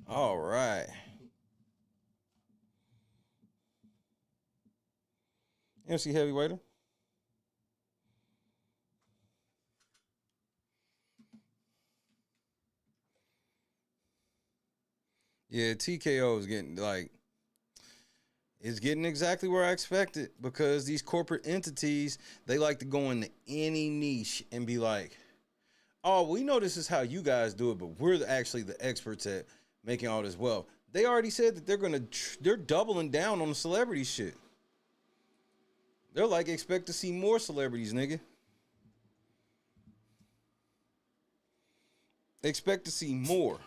All right. MC Heavyweighter. Yeah, TKO is getting like it's getting exactly where I expected because these corporate entities they like to go into any niche and be like, "Oh, we know this is how you guys do it, but we're actually the experts at making all this wealth." They already said that they're doubling down on the celebrity shit. They're like expect to see more celebrities, nigga. Expect to see more.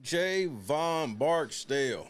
J. Von Barksdale.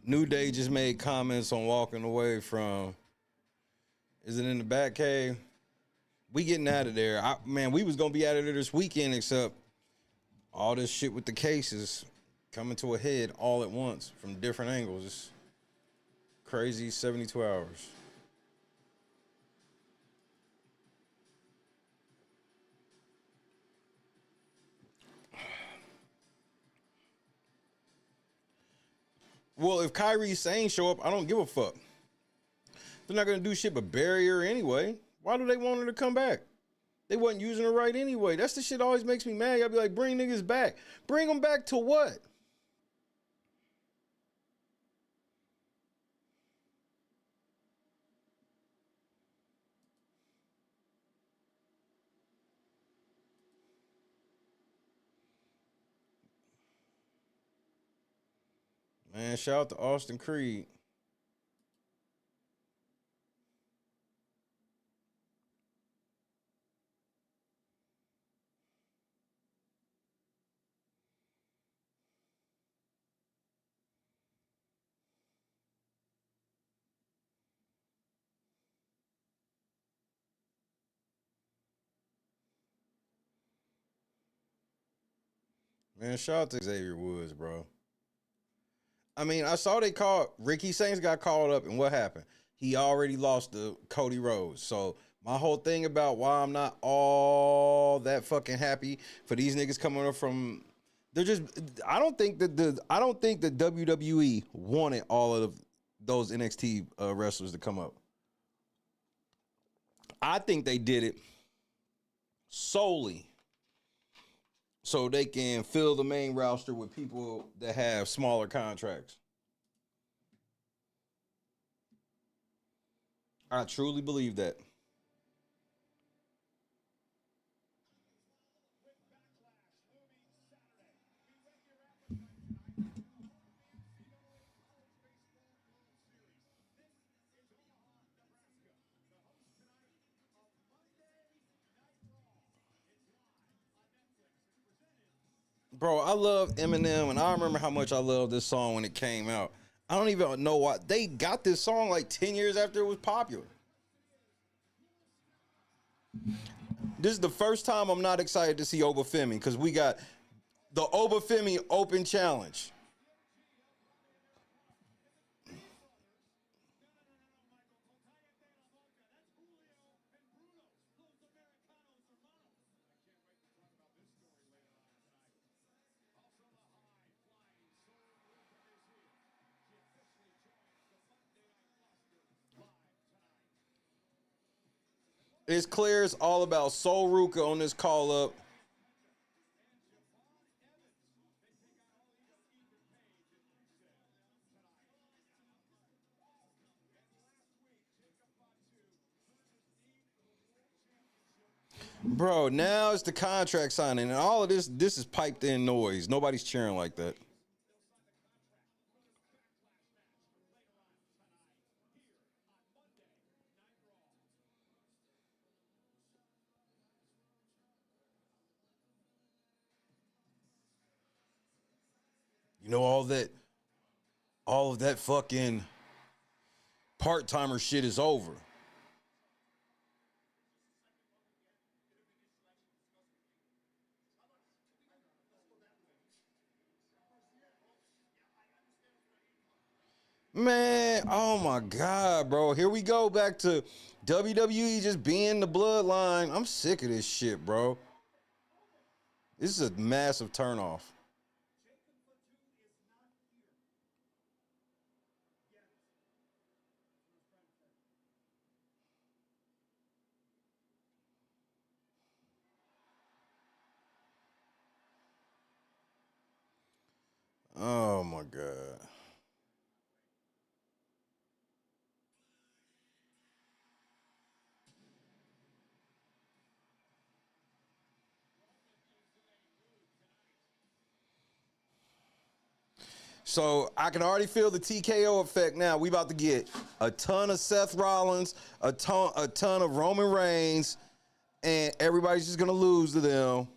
New Day just made comments on walking away from. Is it in the back cave? We getting out of there. Man, we was gonna be out of there this weekend, except all this shit with the cases coming to a head all at once from different angles. It's crazy 72 hours. Well, if Kyrie Sane show up, I don't give a fuck. They're not gonna do shit but bury her anyway. Why do they want her to come back? They wasn't using her right anyway. That's the shit that always makes me mad. I'll be like, bring niggas back. Bring them back to what? Man, shout out to Austin Creed. Man, shout out to Xavier Woods, bro. I mean, I saw they called Ricky Saints got called up, and what happened? He already lost to Cody Rhodes. So my whole thing about why I'm not all that fucking happy for these niggas coming up from they're just I don't think the WWE wanted all of those NXT wrestlers to come up. I think they did it solely so they can fill the main roster with people that have smaller contracts. I truly believe that. Bro, I love Eminem, and I remember how much I loved this song when it came out. I don't even know why they got this song like 10 years after it was popular. This is the first time I'm not excited to see Obafemi because we got the Obafemi Open Challenge. It's clear it's all about Sol Ruka on this call up. Bro, now it's the contract signing, and all of this is piped in noise. Nobody's cheering like that. You know, all of that fucking part timer shit is over. Man, oh my God, bro. Here we go back to WWE just being the bloodline. I'm sick of this shit, bro. This is a massive turnoff. Oh my God. So I can already feel the TKO effect now. We about to get a ton of Seth Rollins, a ton of Roman Reigns, and everybody's just gonna lose to them.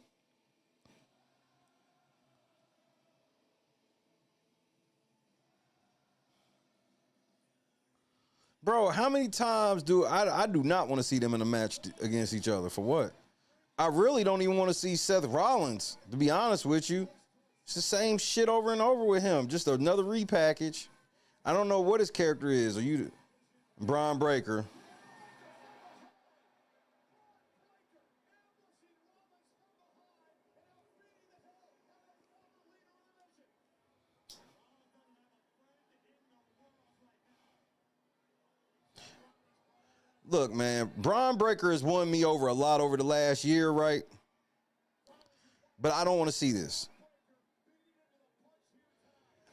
Bro, how many times do I do not want to see them in a match against each other? For what? I really don't even want to see Seth Rollins, to be honest with you. It's the same shit over and over with him. Just another repackage. I don't know what his character is. Are you Braun Breaker? Look, man, Braun Breaker has won me over a lot over the last year, right? But I don't want to see this.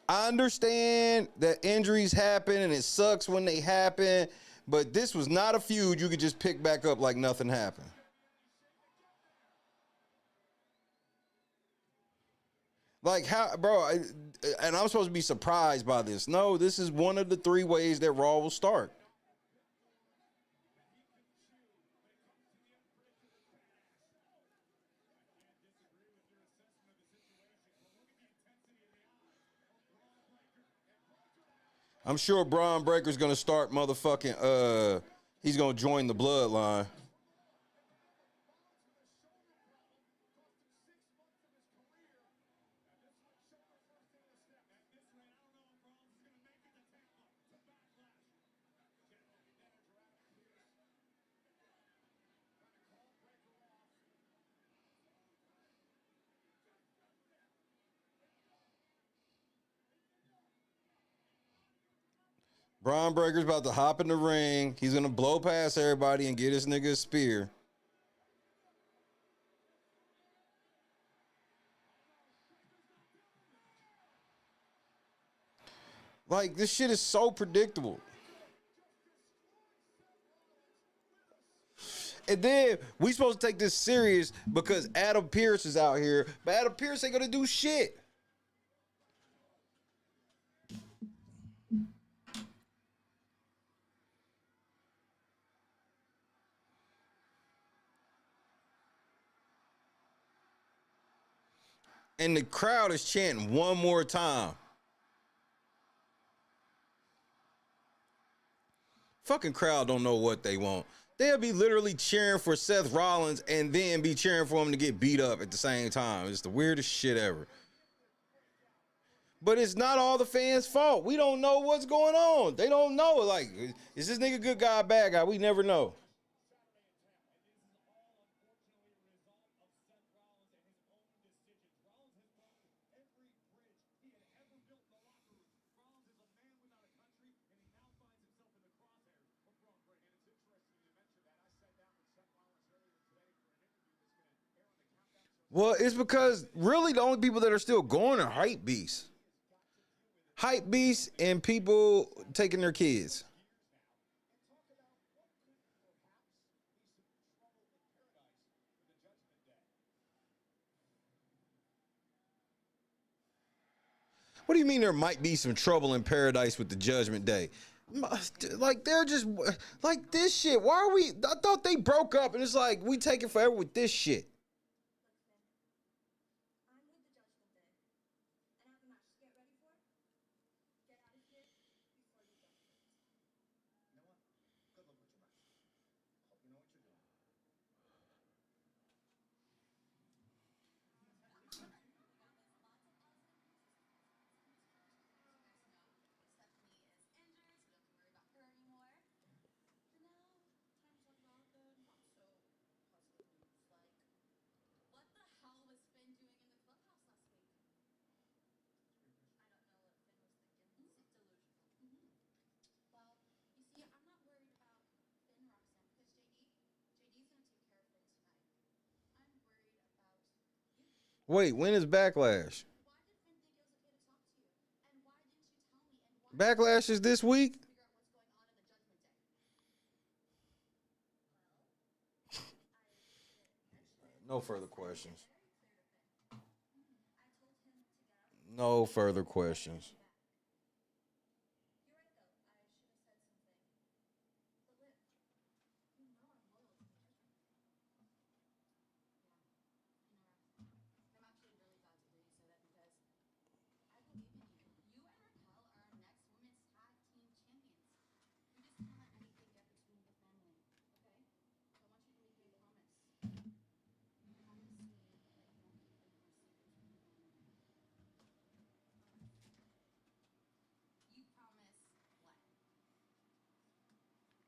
I understand that injuries happen and it sucks when they happen, but this was not a feud you could just pick back up like nothing happened. Like how, bro? And I'm supposed to be surprised by this. No, this is one of the three ways that Raw will start. I'm sure Braun Breaker's gonna start motherfucking. He's gonna join the bloodline. Braun Breaker's about to hop in the ring. He's gonna blow past everybody and get his nigga a spear. Like this shit is so predictable. And then we supposed to take this serious because Adam Pearce is out here, but Adam Pearce ain't gonna do shit. And the crowd is chanting one more time. Fucking crowd don't know what they want. They'll be literally cheering for Seth Rollins and then be cheering for him to get beat up at the same time. It's the weirdest shit ever. But it's not all the fans' fault. We don't know what's going on. They don't know. Like, is this nigga good guy, bad guy? We never know. Well, it's because really the only people that are still going are hype beasts. Hype beasts and people taking their kids. What do you mean there might be some trouble in paradise with the judgment day? Like they're just like this shit. Why are we? I thought they broke up, and it's like we take it forever with this shit. Wait, when is Backlash? Backlash is this week. No further questions. No further questions.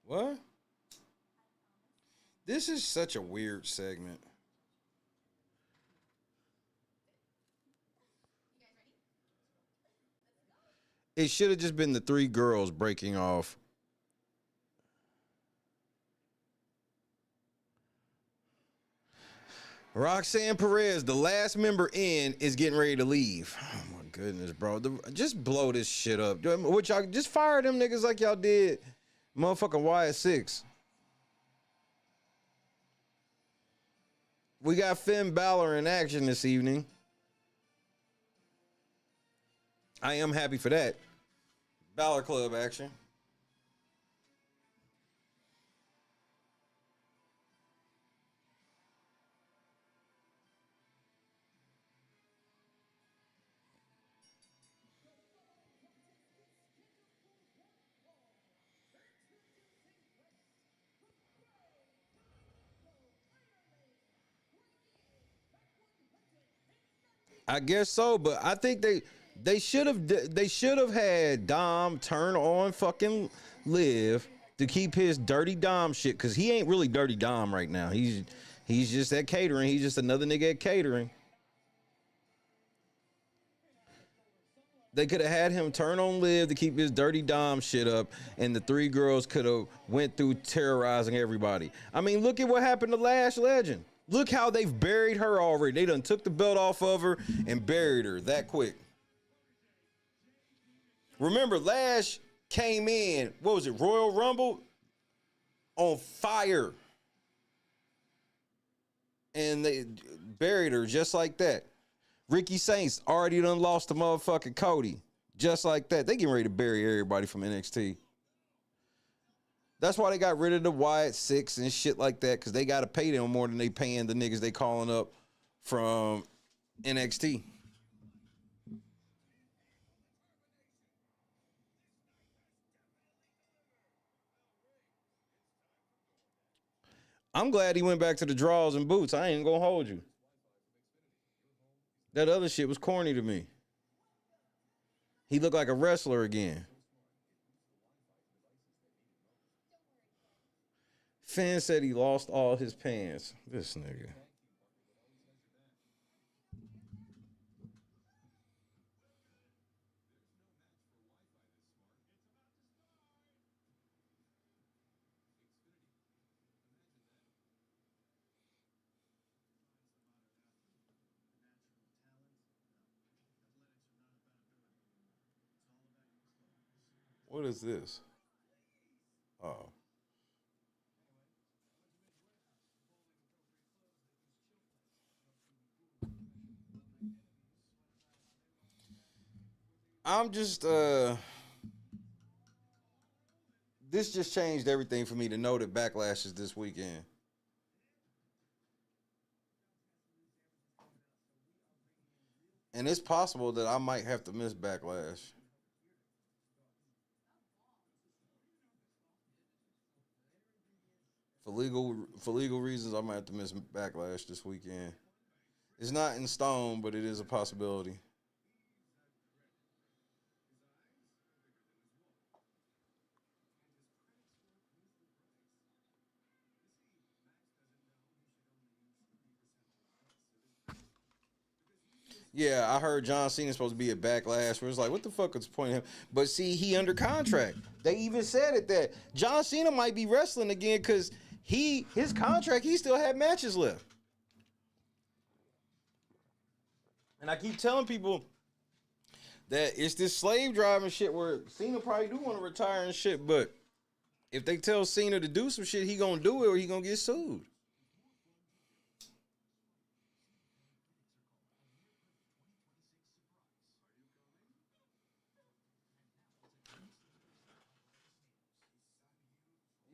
What? This is such a weird segment. It should have just been the three girls breaking off. Roxanne Perez, the last member in, is getting ready to leave. Oh my goodness, bro. Just blow this shit up. Which y'all just fire them niggas like y'all did motherfucking Wyatt 6. We got Finn Balor in action this evening. I am happy for that. Balor Club action. I guess so, but I think they should have had Dom turn on fucking Liv to keep his dirty Dom shit, because he ain't really dirty Dom right now. He's just at catering. He's just another nigga at catering. They could have had him turn on Liv to keep his dirty Dom shit up, and the three girls could have went through terrorizing everybody. I mean, look at what happened to Lash Legend. Look how they've buried her already. They done took the belt off of her and buried her that quick. Remember, Lash came in, what was it, Royal Rumble? On fire. And they buried her just like that. Ricky Saints already done lost to motherfucking Cody. Just like that. They getting ready to bury everybody from NXT. That's why they got rid of the Wyatt 6 and shit like that, because they got to pay them more than they paying the niggas they calling up from NXT. I'm glad he went back to the draws and boots. I ain't gonna hold you. That other shit was corny to me. He looked like a wrestler again. Finn said he lost all his pants. This nigga. What is this? Oh. I'm just this just changed everything for me to know that Backlash is this weekend. And it's possible that I might have to miss Backlash. For legal reasons, I might have to miss Backlash this weekend. It's not in stone, but it is a possibility. Yeah, I heard John Cena's supposed to be a Backlash. Where it's like, what the fuck is the point of him? But see, he under contract. They even said it that John Cena might be wrestling again because his contract he still had matches left. And I keep telling people that it's this slave driving shit where Cena probably do want to retire and shit, but if they tell Cena to do some shit, he gonna do it or he gonna get sued.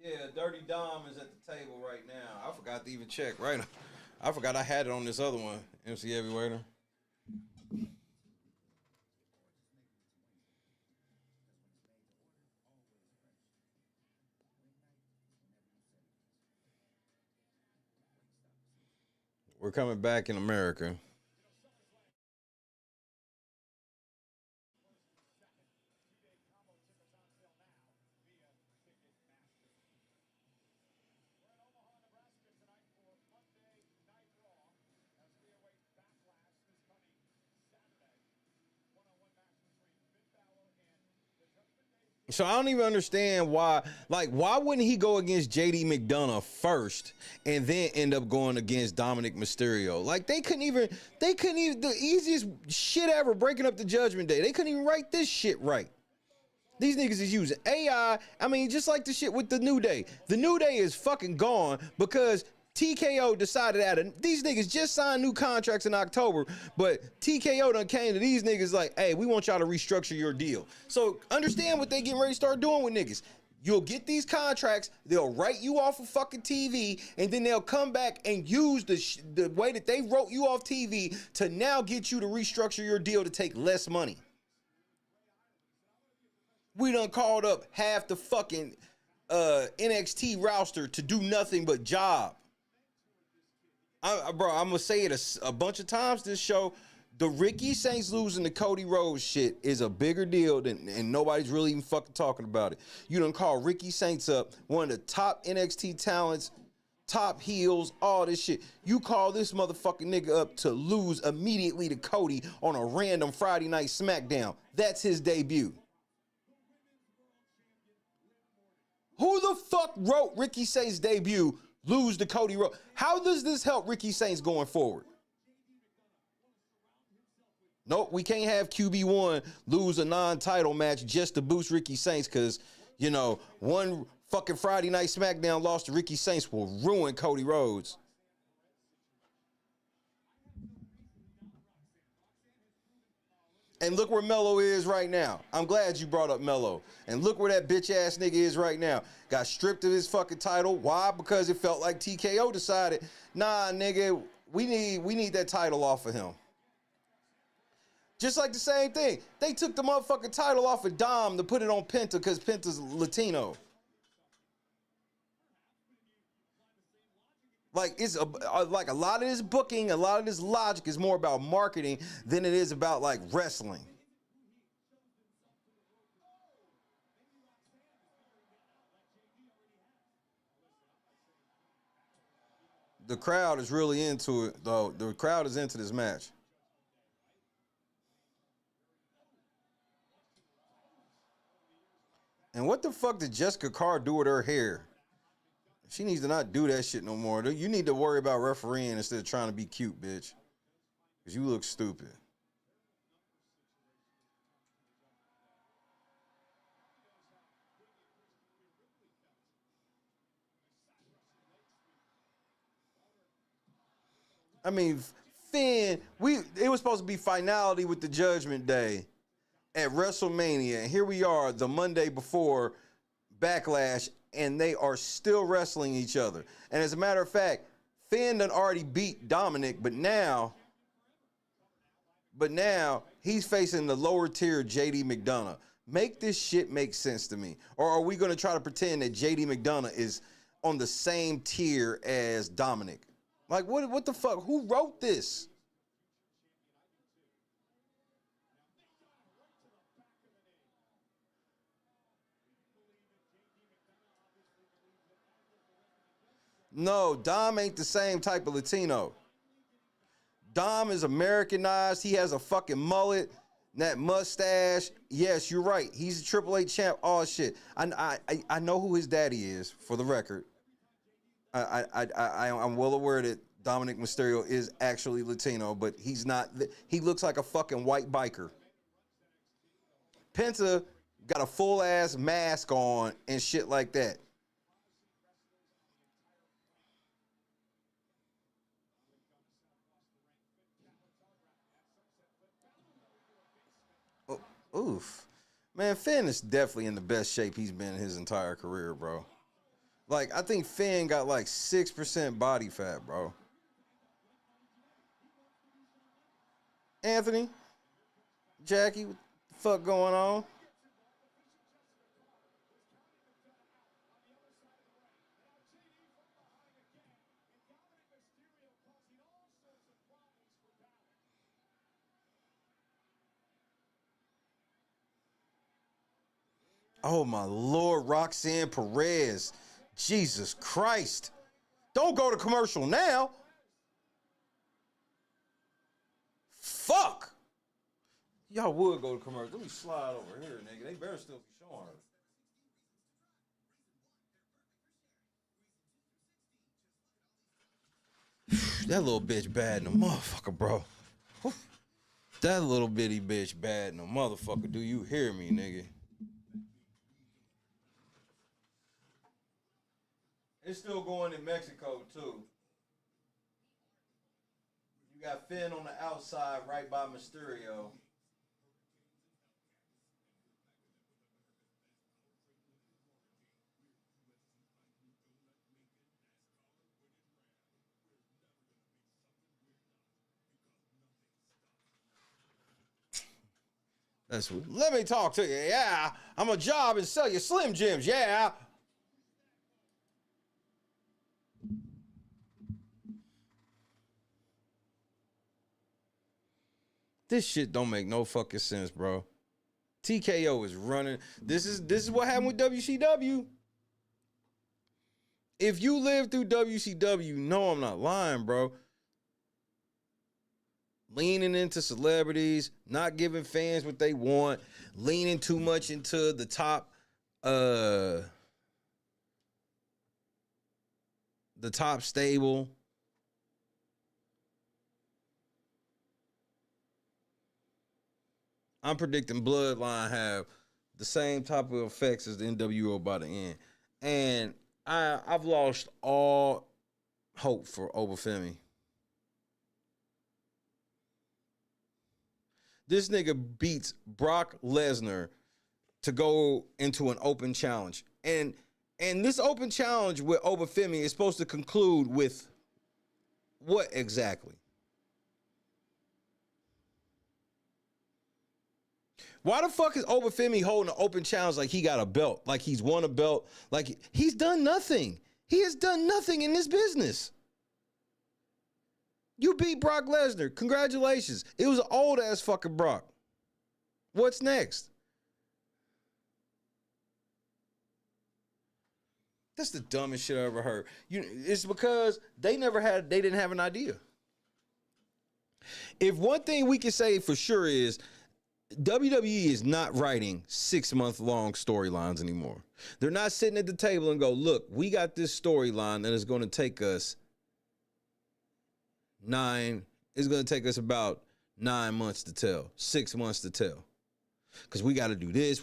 Yeah, Dirty Dom is at the table right now. I forgot to even check. Right, I forgot I had it on this other one. MC Heavyweighter. We're coming back in America. So I don't even understand why. Like, why wouldn't he go against JD McDonough first and then end up going against Dominic Mysterio? Like, they couldn't even. They couldn't even. The easiest shit ever, breaking up the Judgment Day. They couldn't even write this shit right. These niggas is using AI. I mean, just like the shit with the New Day. The New Day is fucking gone because TKO decided these niggas just signed new contracts in October, but TKO done came to these niggas like, hey, we want y'all to restructure your deal. So understand what they getting ready to start doing with niggas. You'll get these contracts, they'll write you off of fucking TV, and then they'll come back and use the way that they wrote you off TV to now get you to restructure your deal to take less money. We done called up half the fucking NXT roster to do nothing but job. Bro, I'm gonna say it a bunch of times this show. The Ricky Saints losing to Cody Rhodes shit is a bigger deal than, and nobody's really even fucking talking about it. You done call Ricky Saints up, one of the top NXT talents, top heels, all this shit. You call this motherfucking nigga up to lose immediately to Cody on a random Friday night Smackdown. That's his debut. Who the fuck wrote Ricky Saints' debut, lose to Cody Rhodes? How does this help Ricky Saints going forward? Nope, we can't have QB1 lose a non-title match just to boost Ricky Saints because, one fucking Friday night SmackDown loss to Ricky Saints will ruin Cody Rhodes. And look where Melo is right now. I'm glad you brought up Melo. And look where that bitch ass nigga is right now. Got stripped of his fucking title. Why? Because it felt like TKO decided, nah, nigga, we need that title off of him. Just like the same thing. They took the motherfucking title off of Dom to put it on Penta because Penta's Latino. Like like a lot of this booking, a lot of this logic is more about marketing than it is about like wrestling. The crowd is really into it, though. The crowd is into this match. And what the fuck did Jessica Carr do with her hair? She needs to not do that shit no more. You need to worry about refereeing instead of trying to be cute, bitch. Because you look stupid. I mean, Finn, it was supposed to be finality with the Judgment Day. at WrestleMania, and here we are the Monday before Backlash, and they are still wrestling each other. And as a matter of fact, Finn done already beat Dominic, but now he's facing the lower tier JD McDonough. Make this shit make sense to me. Or are we going to try to pretend that JD McDonough is on the same tier as Dominic? Like, what the fuck? Who wrote this? No, Dom ain't the same type of Latino. Dom is Americanized. He has a fucking mullet, that mustache. Yes, you're right. He's a Triple H champ. Oh shit. I know who his daddy is, for the record. I'm well aware that Dominic Mysterio is actually Latino, but he's not. He looks like a fucking white biker. Penta got a full ass mask on and shit like that. Oof. Man, Finn is definitely in the best shape he's been in his entire career, bro. Like, I think Finn got like 6% body fat, bro. Anthony, Jackie, what the fuck going on? Oh my Lord, Roxanne Perez. Jesus Christ. Don't go to commercial now. Fuck. Y'all would go to commercial. Let me slide over here, nigga. They better still be showing her. That little bitch bad in the motherfucker, bro. That little bitty bitch bad in the motherfucker. Do you hear me, nigga? It's still going in Mexico, too. You got Finn on the outside right by Mysterio. That's what. Let me talk to you. Yeah, I'm a job and sell you Slim Jims. Yeah. This shit don't make no fucking sense, bro. TKO is running. This is what happened with WCW. If you live through WCW, you know I'm not lying, bro. Leaning into celebrities, not giving fans what they want, leaning too much into the top stable. I'm predicting Bloodline have the same type of effects as the NWO by the end. And I've lost all hope for Obafemi. This nigga beats Brock Lesnar to go into an open challenge. And this open challenge with Obafemi is supposed to conclude with what exactly? Why the fuck is Obafemi holding an open challenge like he got a belt? Like he's won a belt? Like he's done nothing. He has done nothing in this business. You beat Brock Lesnar. Congratulations. It was an old ass fucking Brock. What's next? That's the dumbest shit I ever heard. It's because they didn't have an idea. If one thing we can say for sure is WWE is not writing 6-month-long storylines anymore. They're not sitting at the table and go, look, we got this storyline that is going to take us about 9 months to tell, 6 months to tell. Because we got to do this,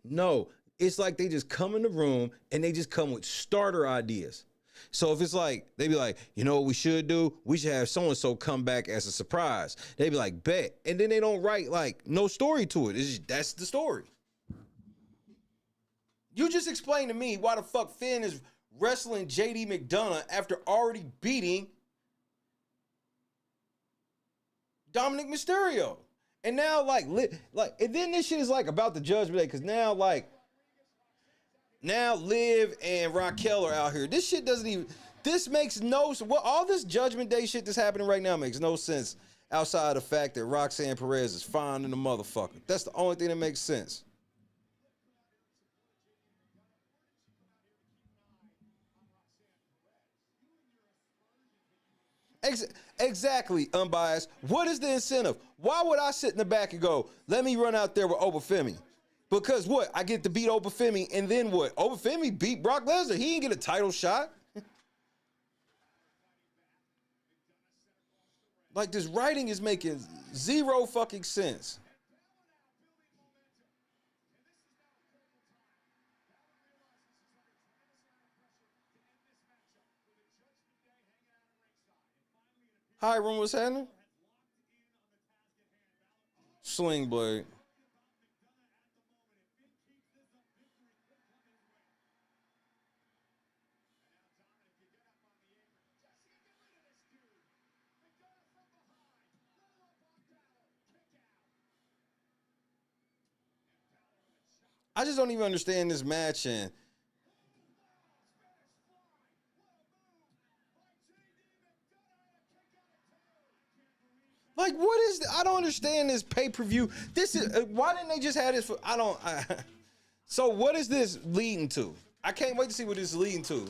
no. It's like they just come in the room and they just come with starter ideas. So if it's like, they be like, you know what we should do? We should have so-and-so come back as a surprise. They be like, bet. And then they don't write like no story to it. It's just, that's the story. You just explain to me why the fuck Finn is wrestling JD McDonough after already beating Dominic Mysterio. And now and then this shit is like about the Judgment Day, because now Liv and Raquel are out here. This shit doesn't even, this makes no, all this Judgment Day shit that's happening right now makes no sense outside of the fact that Roxanne Perez is fine in the motherfucker. That's the only thing that makes sense. Exactly, unbiased. What is the incentive? Why would I sit in the back and go, let me run out there with Obafemi? Because what? I get to beat Obafemi, and then what? Obafemi beat Brock Lesnar. He didn't get a title shot. Like, this writing is making zero fucking sense. Hi, everyone, what's happening? Sling Blade. I just don't even understand this match, and like, what is I don't understand this pay-per-view. This is why didn't they just have this for so what is this leading to? I can't wait to see what this is leading to.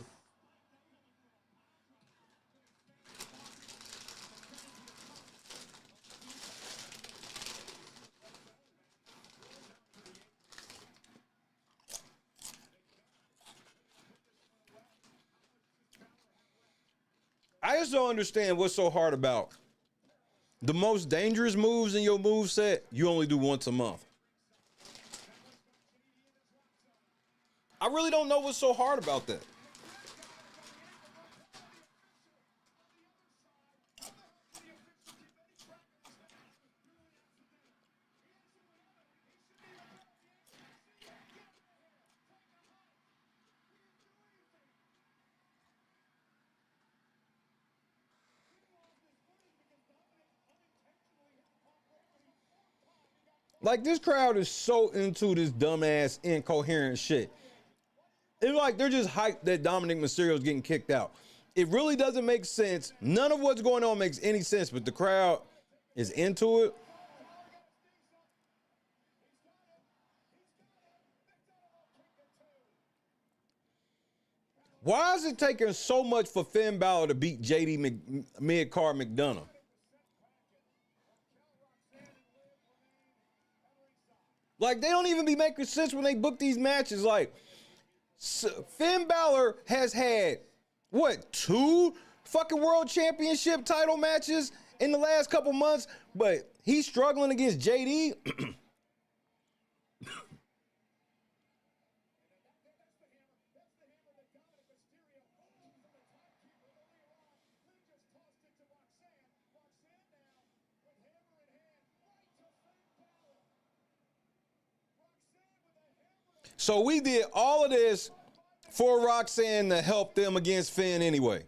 I just don't understand what's so hard about the most dangerous moves in your move set. You only do once a month. I really don't know what's so hard about that. Like, this crowd is so into this dumbass, incoherent shit. It's like they're just hyped that Dominic Mysterio is getting kicked out. It really doesn't make sense. None of what's going on makes any sense, but the crowd is into it. Why is it taking so much for Finn Balor to beat JD Mid-Card McDonough? Like, they don't even be making sense when they book these matches. Like, Finn Balor has had, what, 2 fucking world championship title matches in the last couple months, but he's struggling against JD. So we did all of this for Roxanne to help them against Finn anyway.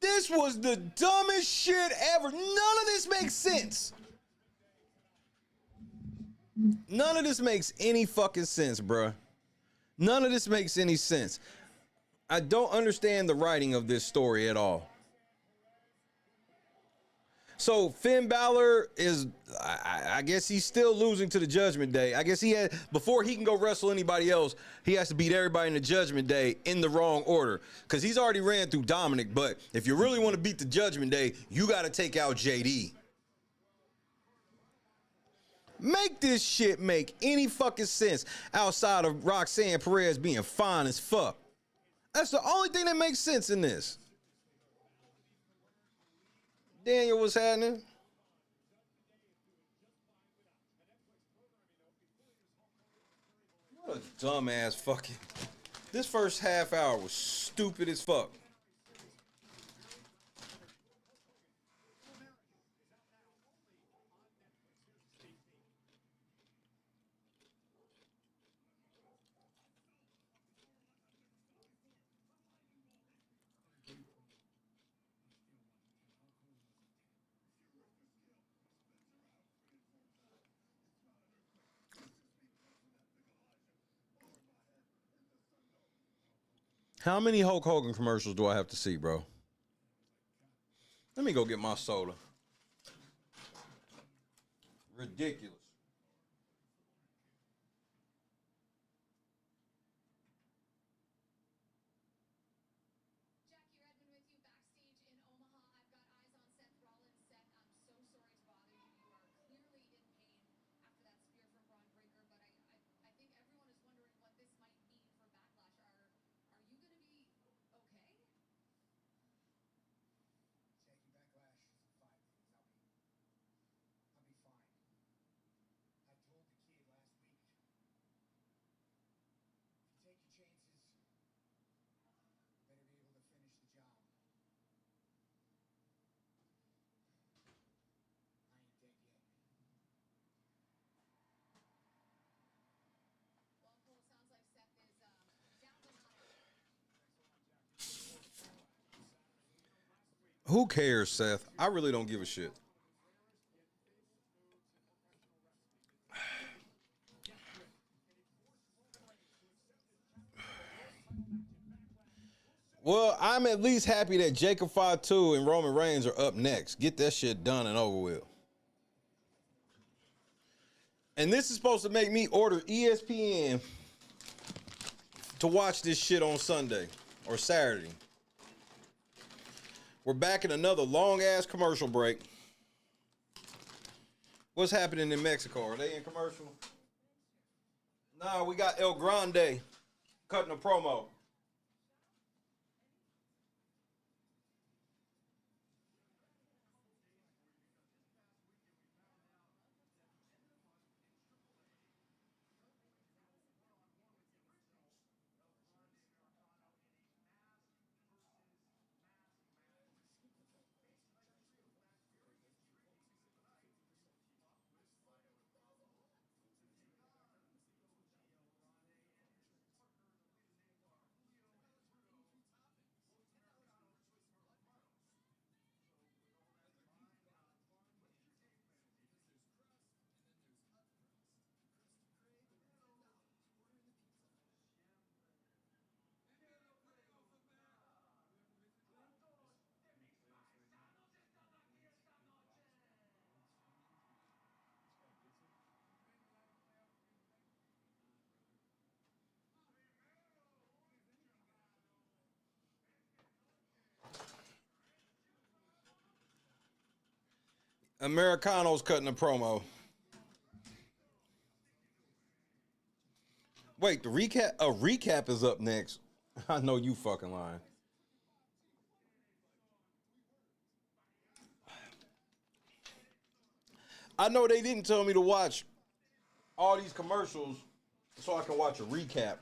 This was the dumbest shit ever. None of this makes sense. None of this makes any fucking sense, bruh. None of this makes any sense. I don't understand the writing of this story at all. So Finn Balor is, I guess he's still losing to the Judgment Day. I guess before he can go wrestle anybody else, he has to beat everybody in the Judgment Day in the wrong order. Because he's already ran through Dominic, but if you really want to beat the Judgment Day, you got to take out JD. Make this shit make any fucking sense outside of Roxanne Perez being fine as fuck. That's the only thing that makes sense in this. Daniel, what's happening? What a dumbass fucking. This first half hour was stupid as fuck. How many Hulk Hogan commercials do I have to see, bro? Let me go get my soda. Ridiculous. Who cares, Seth? I really don't give a shit. Well, I'm at least happy that Jacob Fatu and Roman Reigns are up next. Get that shit done and over with. And this is supposed to make me order ESPN to watch this shit on Sunday or Saturday. We're back in another long-ass commercial break. What's happening in Mexico? Are they in commercial? Nah, we got El Grande cutting a promo. Americano's cutting a promo. Wait, the recap? A recap is up next. I know you fucking lying. I know they didn't tell me to watch all these commercials so I can watch a recap.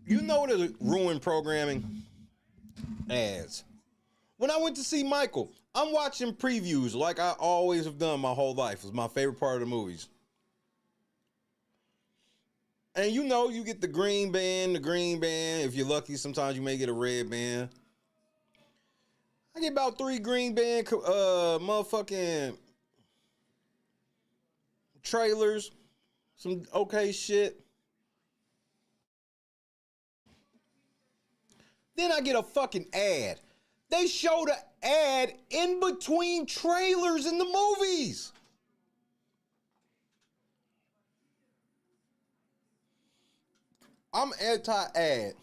You know the ruined programming? Ads. When I went to see Michael, I'm watching previews like I always have done my whole life. It's my favorite part of the movies. And you know, you get the green band, the green band. If you're lucky, sometimes you may get a red band. I get about 3 green band motherfucking trailers, some okay shit. Then I get a fucking ad. They showed an ad in between trailers in the movies. I'm anti-ad.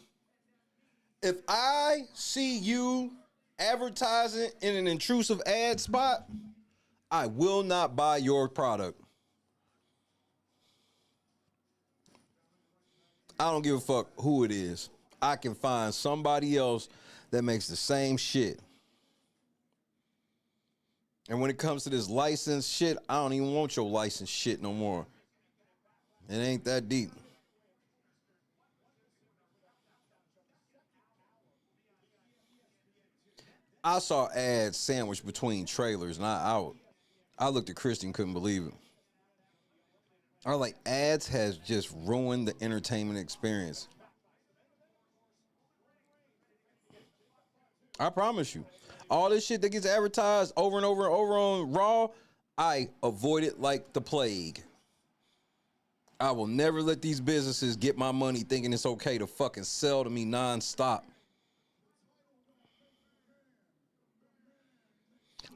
If I see you advertising in an intrusive ad spot, I will not buy your product. I don't give a fuck who it is. I can find somebody else that makes the same shit. And when it comes to this license shit, I don't even want your license shit no more. It ain't that deep. I saw ads sandwiched between trailers, and I looked at Christy and couldn't believe it. I was like, ads has just ruined the entertainment experience. I promise you. All this shit that gets advertised over and over and over on Raw, I avoid it like the plague. I will never let these businesses get my money thinking it's okay to fucking sell to me nonstop.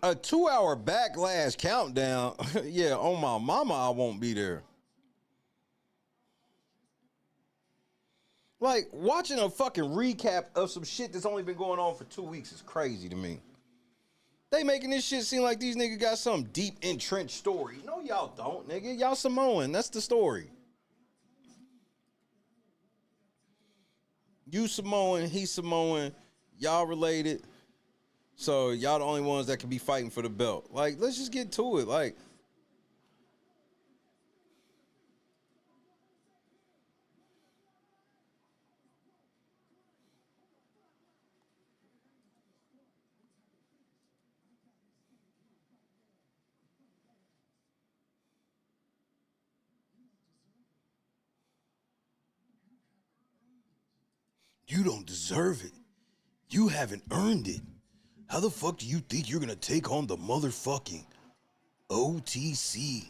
A 2-hour backlash countdown. Yeah, on my mama, I won't be there. Like, watching a fucking recap of some shit that's only been going on for 2 weeks is crazy to me. They making this shit seem like these niggas got some deep entrenched story. No, y'all don't, nigga. Y'all Samoan. That's the story. You Samoan, he Samoan. Y'all related. So y'all the only ones that can be fighting for the belt. Like, let's just get to it. Like, you don't deserve it. You haven't earned it. How the fuck do you think you're gonna take on the motherfucking OTC?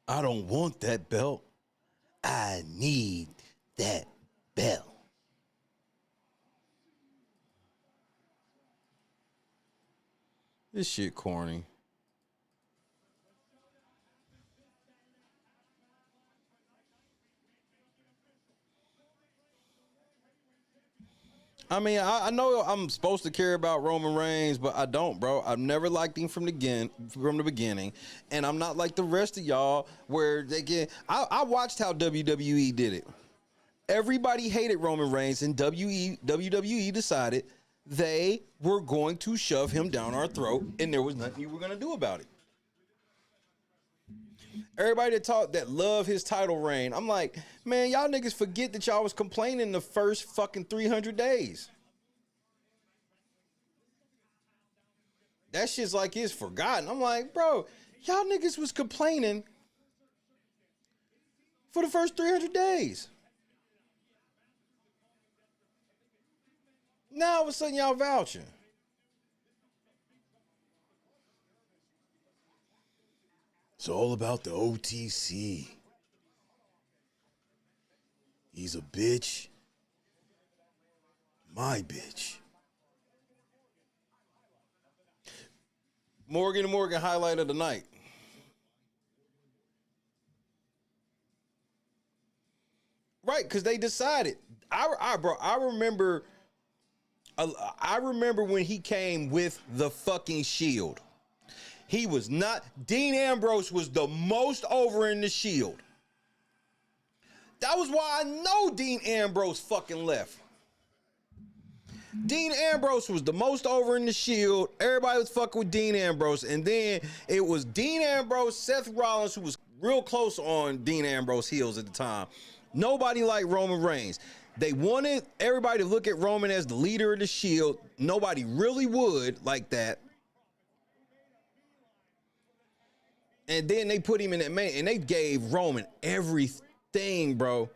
I don't want that belt. I need that belt. This shit corny. I mean, I know I'm supposed to care about Roman Reigns, but I don't, bro. I've never liked him from the beginning, and I'm not like the rest of y'all where they get. I watched how WWE did it. Everybody hated Roman Reigns, and WWE decided they were going to shove him down our throat, and there was nothing you were going to do about it. Everybody that love his title reign, I'm like, man, y'all niggas forget that y'all was complaining the first fucking 300 days. That shit's like it's forgotten. I'm like, bro, y'all niggas was complaining for the first 300 days. Now all of a sudden y'all vouching. It's all about the OTC. He's a bitch. My bitch. Morgan & Morgan highlight of the night. Right, because they decided. I remember when he came with the fucking Shield. He was not. Dean Ambrose was the most over in the Shield. That was why I know Dean Ambrose fucking left. Dean Ambrose was the most over in the Shield. Everybody was fucking with Dean Ambrose. And then it was Dean Ambrose, Seth Rollins, who was real close on Dean Ambrose heels at the time. Nobody liked Roman Reigns. They wanted everybody to look at Roman as the leader of the Shield. Nobody really would like that. And then they put him in that main, and they gave Roman everything, bro.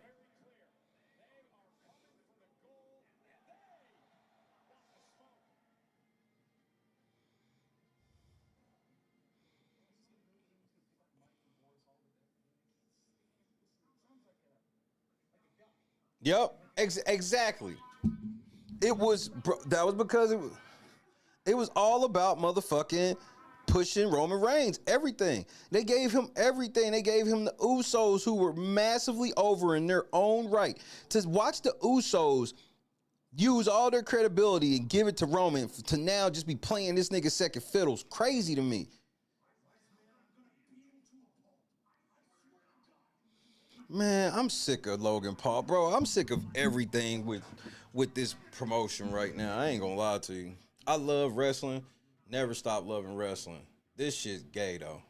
Yep, exactly. It was, bro, that was because it was all about motherfucking pushing Roman Reigns, everything. They gave him everything. They gave him the Usos, who were massively over in their own right. To watch the Usos use all their credibility and give it to Roman to now just be playing this nigga second fiddle's crazy to me. Man, I'm sick of Logan Paul, bro. I'm sick of everything with this promotion right now. I ain't gonna lie to you. I love wrestling. Never stop loving wrestling. This shit's gay though.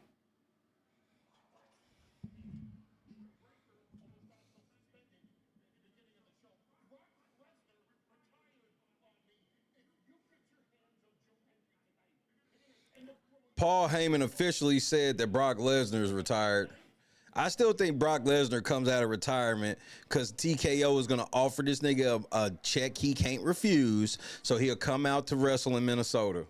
Paul Heyman officially said that Brock Lesnar is retired. I still think Brock Lesnar comes out of retirement because TKO is going to offer this nigga a check he can't refuse, so he'll come out to wrestle in Minnesota.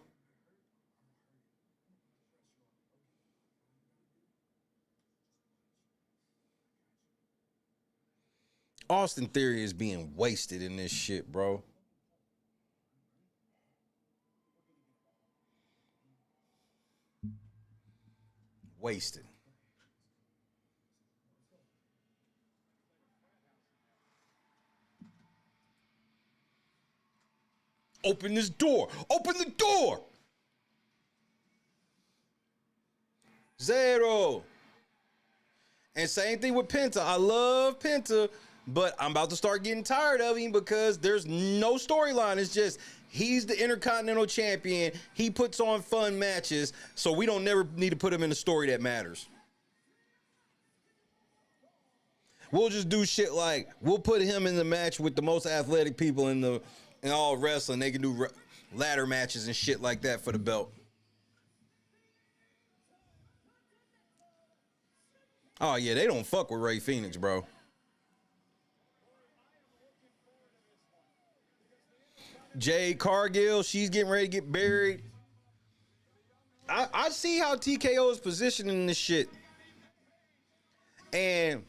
Austin Theory is being wasted in this shit, bro. Wasted. Open this door. Open the door. Zero. And same thing with Penta. I love Penta, but I'm about to start getting tired of him because there's no storyline. It's just he's the Intercontinental Champion. He puts on fun matches, so we don't never need to put him in a story that matters. We'll just do shit like we'll put him in the match with the most athletic people in all wrestling. They can do ladder matches and shit like that for the belt. Oh yeah, they don't fuck with Ray Phoenix, bro. Jade Cargill, she's getting ready to get buried. I see how TKO is positioning this shit. And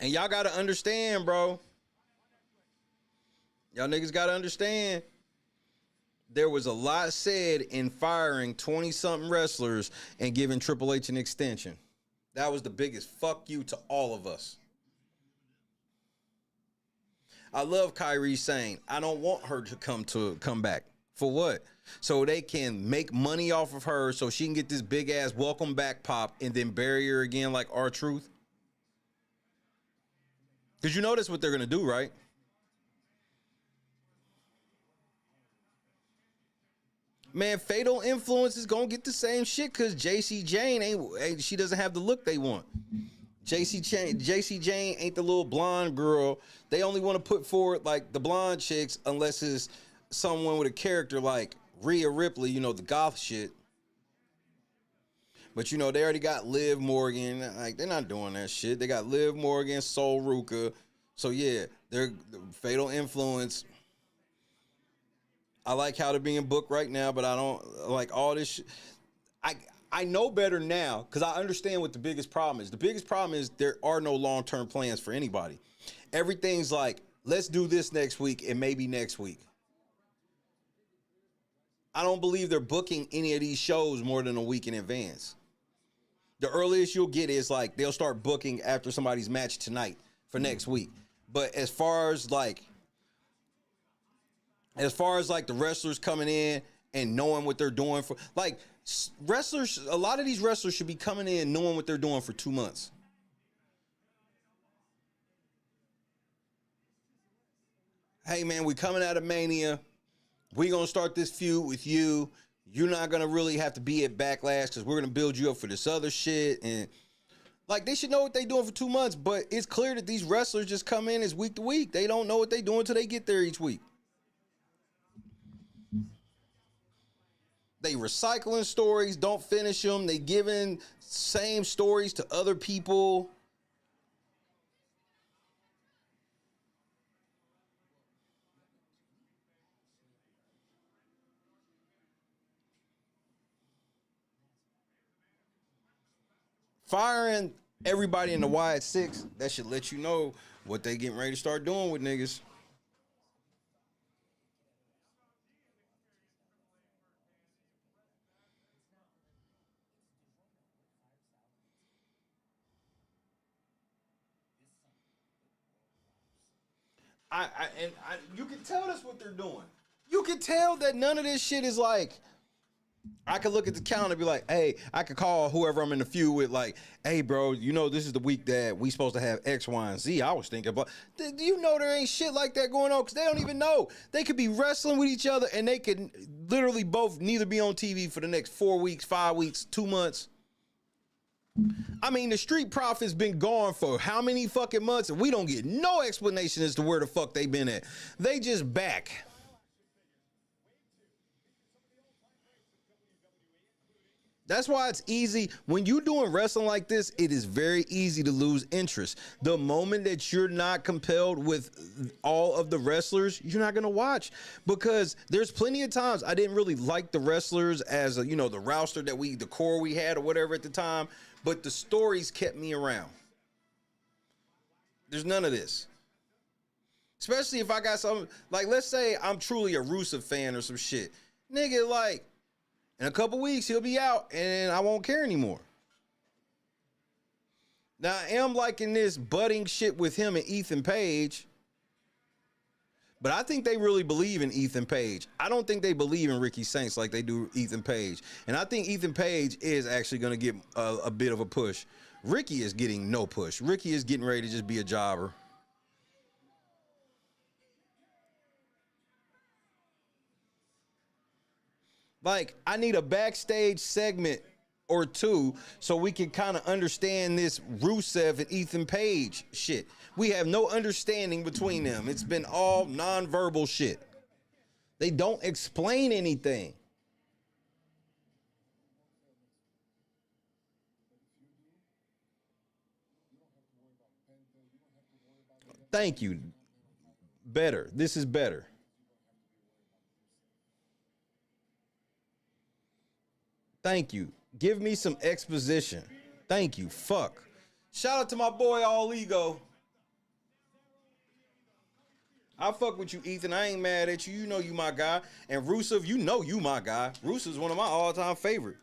y'all gotta understand, bro. Y'all niggas gotta understand. There was a lot said in firing 20-something wrestlers and giving Triple H an extension. That was the biggest fuck you to all of us. I love Kyrie saying, I don't want her to come back. For what? So they can make money off of her so she can get this big ass welcome back pop and then bury her again like R-Truth? Because you know that's what they're going to do, right? Man, Fatal Influence is going to get the same shit because JC Jane she doesn't have the look they want. JC Jane ain't the little blonde girl. They only want to put forward like the blonde chicks unless it's someone with a character like Rhea Ripley, you know, the goth shit. But you know, they already got Liv Morgan. Like, they're not doing that shit. They got Liv Morgan, Sol Ruka. So yeah, they're Fatal Influence. I like how they're being booked right now, but I don't like all this shit. I know better now because I understand what the biggest problem is. The biggest problem is there are no long-term plans for anybody. Everything's like, let's do this next week and maybe next week. I don't believe they're booking any of these shows more than a week in advance. The earliest you'll get is like they'll start booking after somebody's match tonight for next week. But as far as like the wrestlers coming in and knowing what they're doing for, like, wrestlers, a lot of these wrestlers should be coming in knowing what they're doing for 2 months. Hey man, we coming out of Mania. We gonna start this feud with you. You're not gonna really have to be at Backlash because we're gonna build you up for this other shit. And like, they should know what they're doing for 2 months, but it's clear that these wrestlers just come in as week to week. They don't know what they're doing until they get there each week. They recycling stories, don't finish them. They giving same stories to other people. Firing everybody in the Wyatt Six, that should let you know what they getting ready to start doing with niggas. You can tell that's what they're doing. You can tell that none of this shit is like. I could look at the calendar and be like, hey, I could call whoever I'm in the feud with, like, hey, bro, you know, this is the week that we supposed to have X, Y, and Z. I was thinking, but do you know there ain't shit like that going on? Because they don't even know. They could be wrestling with each other and they could literally both neither be on TV for the next 4 weeks, 5 weeks, 2 months. I mean, the Street Profits been gone for how many fucking months and we don't get no explanation as to where the fuck they been at. They just back. That's why it's easy. When you're doing wrestling like this, it is very easy to lose interest. The moment that you're not compelled with all of the wrestlers, you're not going to watch. Because there's plenty of times I didn't really like the wrestlers as, the roster that the core we had or whatever at the time. But the stories kept me around. There's none of this. Especially if I got something, like, let's say I'm truly a Rusev fan or some shit. Nigga, like, in a couple weeks, he'll be out, and I won't care anymore. Now, I am liking this budding shit with him and Ethan Page, but I think they really believe in Ethan Page. I don't think they believe in Ricky Saints like they do Ethan Page. And I think Ethan Page is actually going to get a bit of a push. Ricky is getting no push. Ricky is getting ready to just be a jobber. Like, I need a backstage segment or two so we can kind of understand this Rusev and Ethan Page shit. We have no understanding between them. It's been all nonverbal shit. They don't explain anything. Thank you. Better. This is better. Thank you. Give me some exposition. Thank you. Fuck. Shout out to my boy All Ego. I fuck with you, Ethan. I ain't mad at you. You know you my guy. And Rusev, you know you my guy. Rusev's one of my all-time favorite.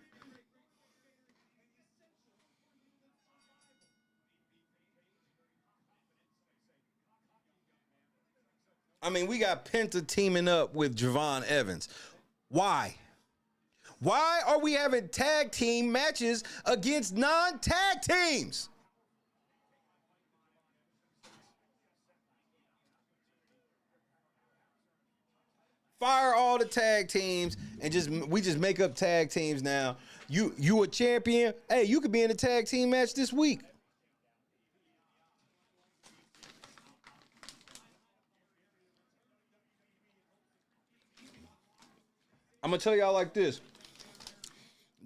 I mean, we got Penta teaming up with Javon Evans. Why? Why are we having tag team matches against non-tag teams? Fire all the tag teams and we just make up tag teams now. You a champion? Hey, you could be in a tag team match this week. I'm gonna tell y'all like this.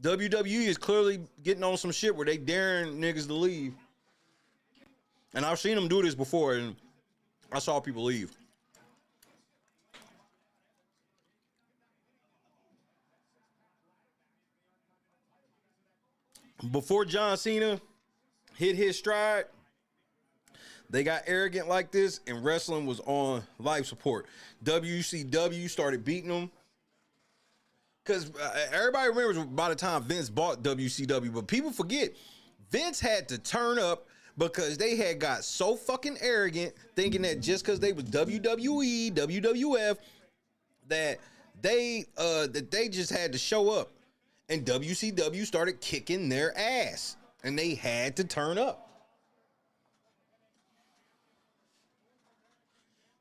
WWE is clearly getting on some shit where they daring niggas to leave. And I've seen them do this before, and I saw people leave. Before John Cena hit his stride, they got arrogant like this, and wrestling was on life support. WCW started beating them. Because everybody remembers by the time Vince bought WCW, but people forget Vince had to turn up because they had got so fucking arrogant thinking that just because they was WWE, WWF, that they just had to show up. And WCW started kicking their ass. And they had to turn up.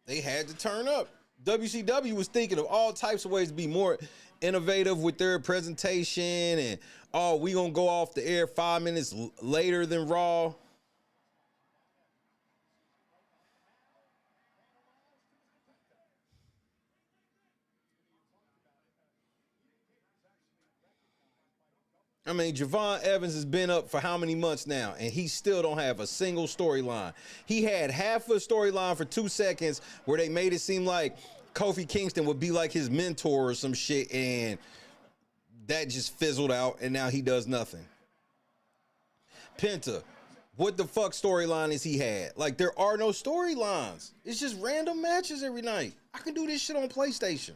They had to turn up. WCW was thinking of all types of ways to be more innovative with their presentation and, oh, we gonna go off the air 5 minutes later than Raw. I mean, Javon Evans has been up for how many months now, and he still don't have a single storyline. He had half a storyline for 2 seconds where they made it seem like Kofi Kingston would be like his mentor or some shit, and that just fizzled out, and now he does nothing. Penta, what the fuck storyline has he had? Like, there are no storylines. It's just random matches every night. I can do this shit on PlayStation.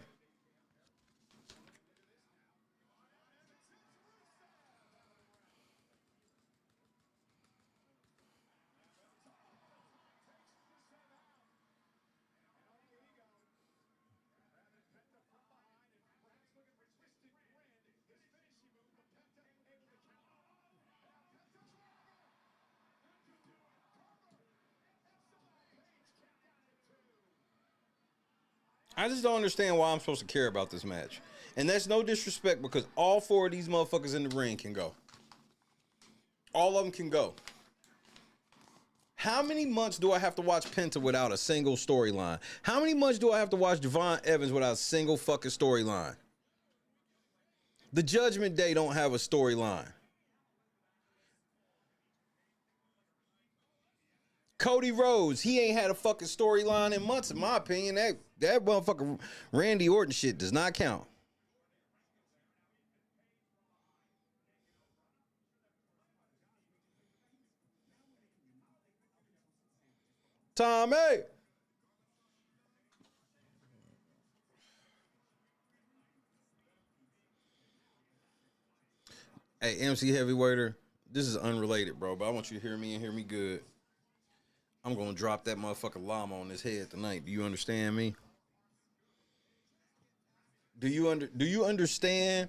I just don't understand why I'm supposed to care about this match. And that's no disrespect because all four of these motherfuckers in the ring can go. All of them can go. How many months do I have to watch Penta without a single storyline? How many months do I have to watch Javon Evans without a single fucking storyline? The Judgment Day don't have a storyline. Cody Rhodes, he ain't had a fucking storyline in months, in my opinion. That motherfucker Randy Orton shit does not count. Tommy! Hey, MC Heavyweighter, this is unrelated, bro, but I want you to hear me and hear me good. I'm gonna drop that motherfucking llama on his head tonight. Do you understand me? Do you understand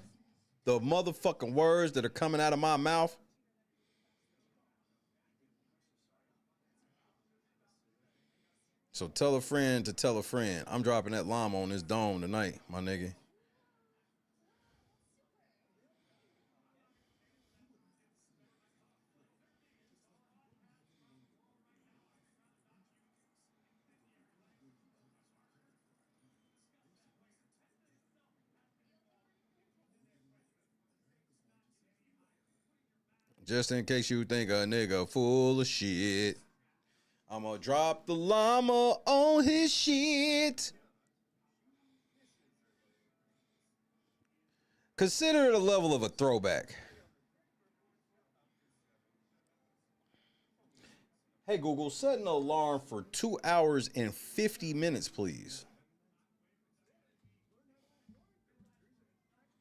the motherfucking words that are coming out of my mouth? So tell a friend to tell a friend. I'm dropping that llama on this dome tonight, my nigga. Just in case you think a nigga full of shit, I'm gonna drop the llama on his shit. Consider it a level of a throwback. Hey Google, set an alarm for 2 hours and 50 minutes, please.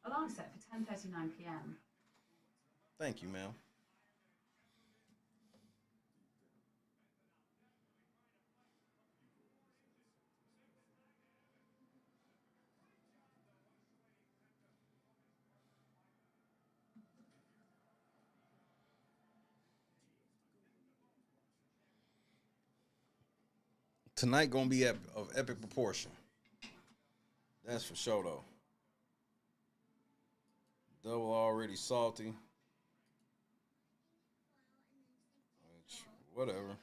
Alarm set for 10:39 p.m. Thank you, ma'am. Tonight gonna be of epic proportion. That's for sure though. Double already salty. Which, whatever.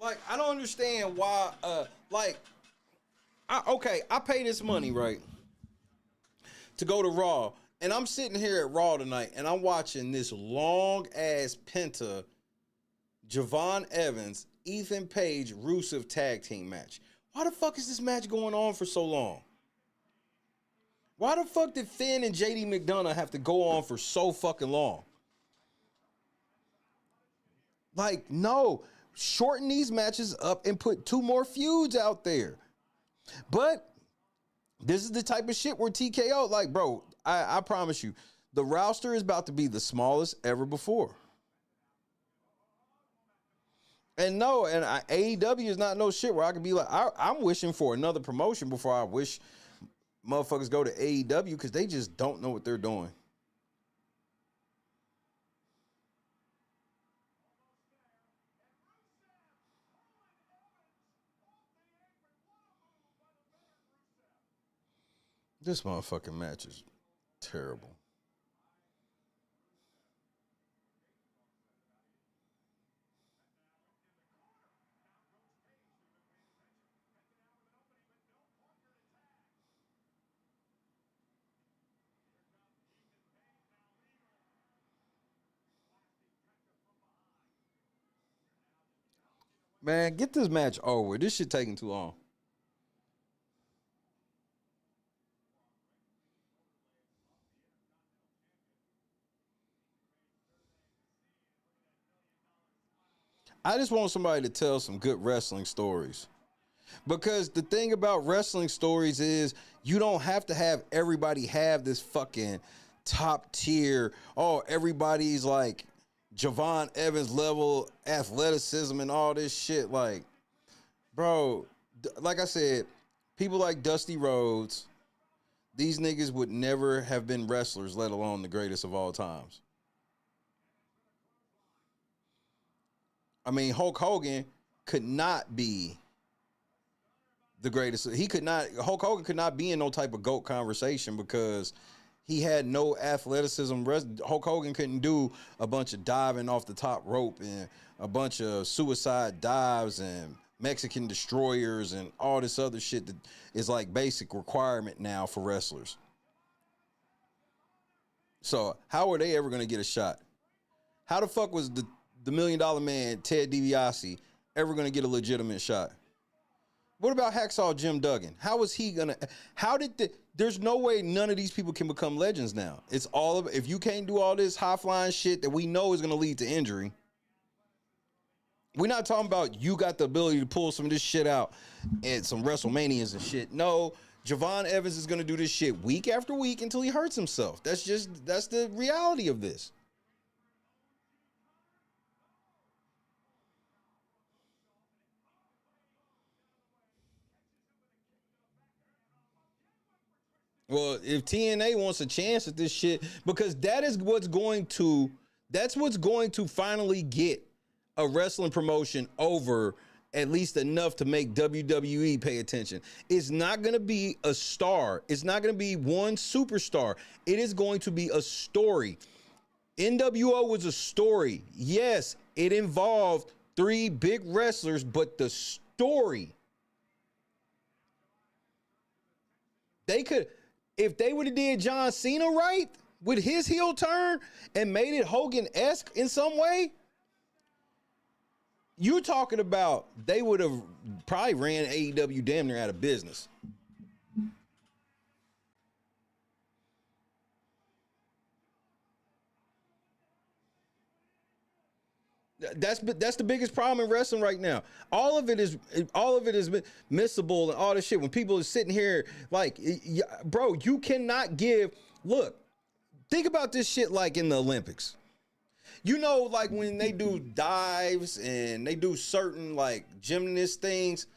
Like, I don't understand why, I pay this money, right, to go to Raw, and I'm sitting here at Raw tonight, and I'm watching this long-ass Penta, Javon Evans, Ethan Page, Rusev tag team match. Why the fuck is this match going on for so long? Why the fuck did Finn and JD McDonough have to go on for so fucking long? Like, no. Shorten these matches up and put 2 more feuds out there. But this is the type of shit where TKO, like, bro, I promise you, the roster is about to be the smallest ever before. And no, and AEW is not no shit where I could be like, I'm wishing for another promotion before I wish motherfuckers go to AEW because they just don't know what they're doing. This motherfucking match is terrible. Man, get this match over. This shit taking too long. I just want somebody to tell some good wrestling stories. Because the thing about wrestling stories is you don't have to have everybody have this fucking top tier. Oh, everybody's like Javon Evans level athleticism and all this shit. Like, bro, like I said, people like Dusty Rhodes, these niggas would never have been wrestlers, let alone the greatest of all times. I mean, Hulk Hogan could not be the greatest. Hulk Hogan could not be in no type of GOAT conversation because he had no athleticism. Hulk Hogan couldn't do a bunch of diving off the top rope and a bunch of suicide dives and Mexican destroyers and all this other shit that is like basic requirement now for wrestlers. So how are they ever going to get a shot? How the fuck was the $1 Million Man, Ted DiBiase, ever going to get a legitimate shot? What about Hacksaw Jim Duggan? How was he going to, there's no way none of these people can become legends now. It's all of, if you can't do all this high flying shit that we know is going to lead to injury. We're not talking about you got the ability to pull some of this shit out at some WrestleManias and shit. No, Javon Evans is going to do this shit week after week until he hurts himself. That's the reality of this. Well, if TNA wants a chance at this shit, because that's what's going to finally get a wrestling promotion over at least enough to make WWE pay attention. It's not going to be a star. It's not going to be one superstar. It is going to be a story. NWO was a story. Yes, it involved 3 big wrestlers, but the story. They could, if they would have did John Cena right with his heel turn and made it Hogan-esque in some way, you're talking about they would have probably ran AEW damn near out of business. That's the biggest problem in wrestling right now. All of it is missable and all this shit. When people are sitting here like, bro, you cannot look, think about this shit like in the Olympics. You know, like when they do dives and they do certain like gymnast things,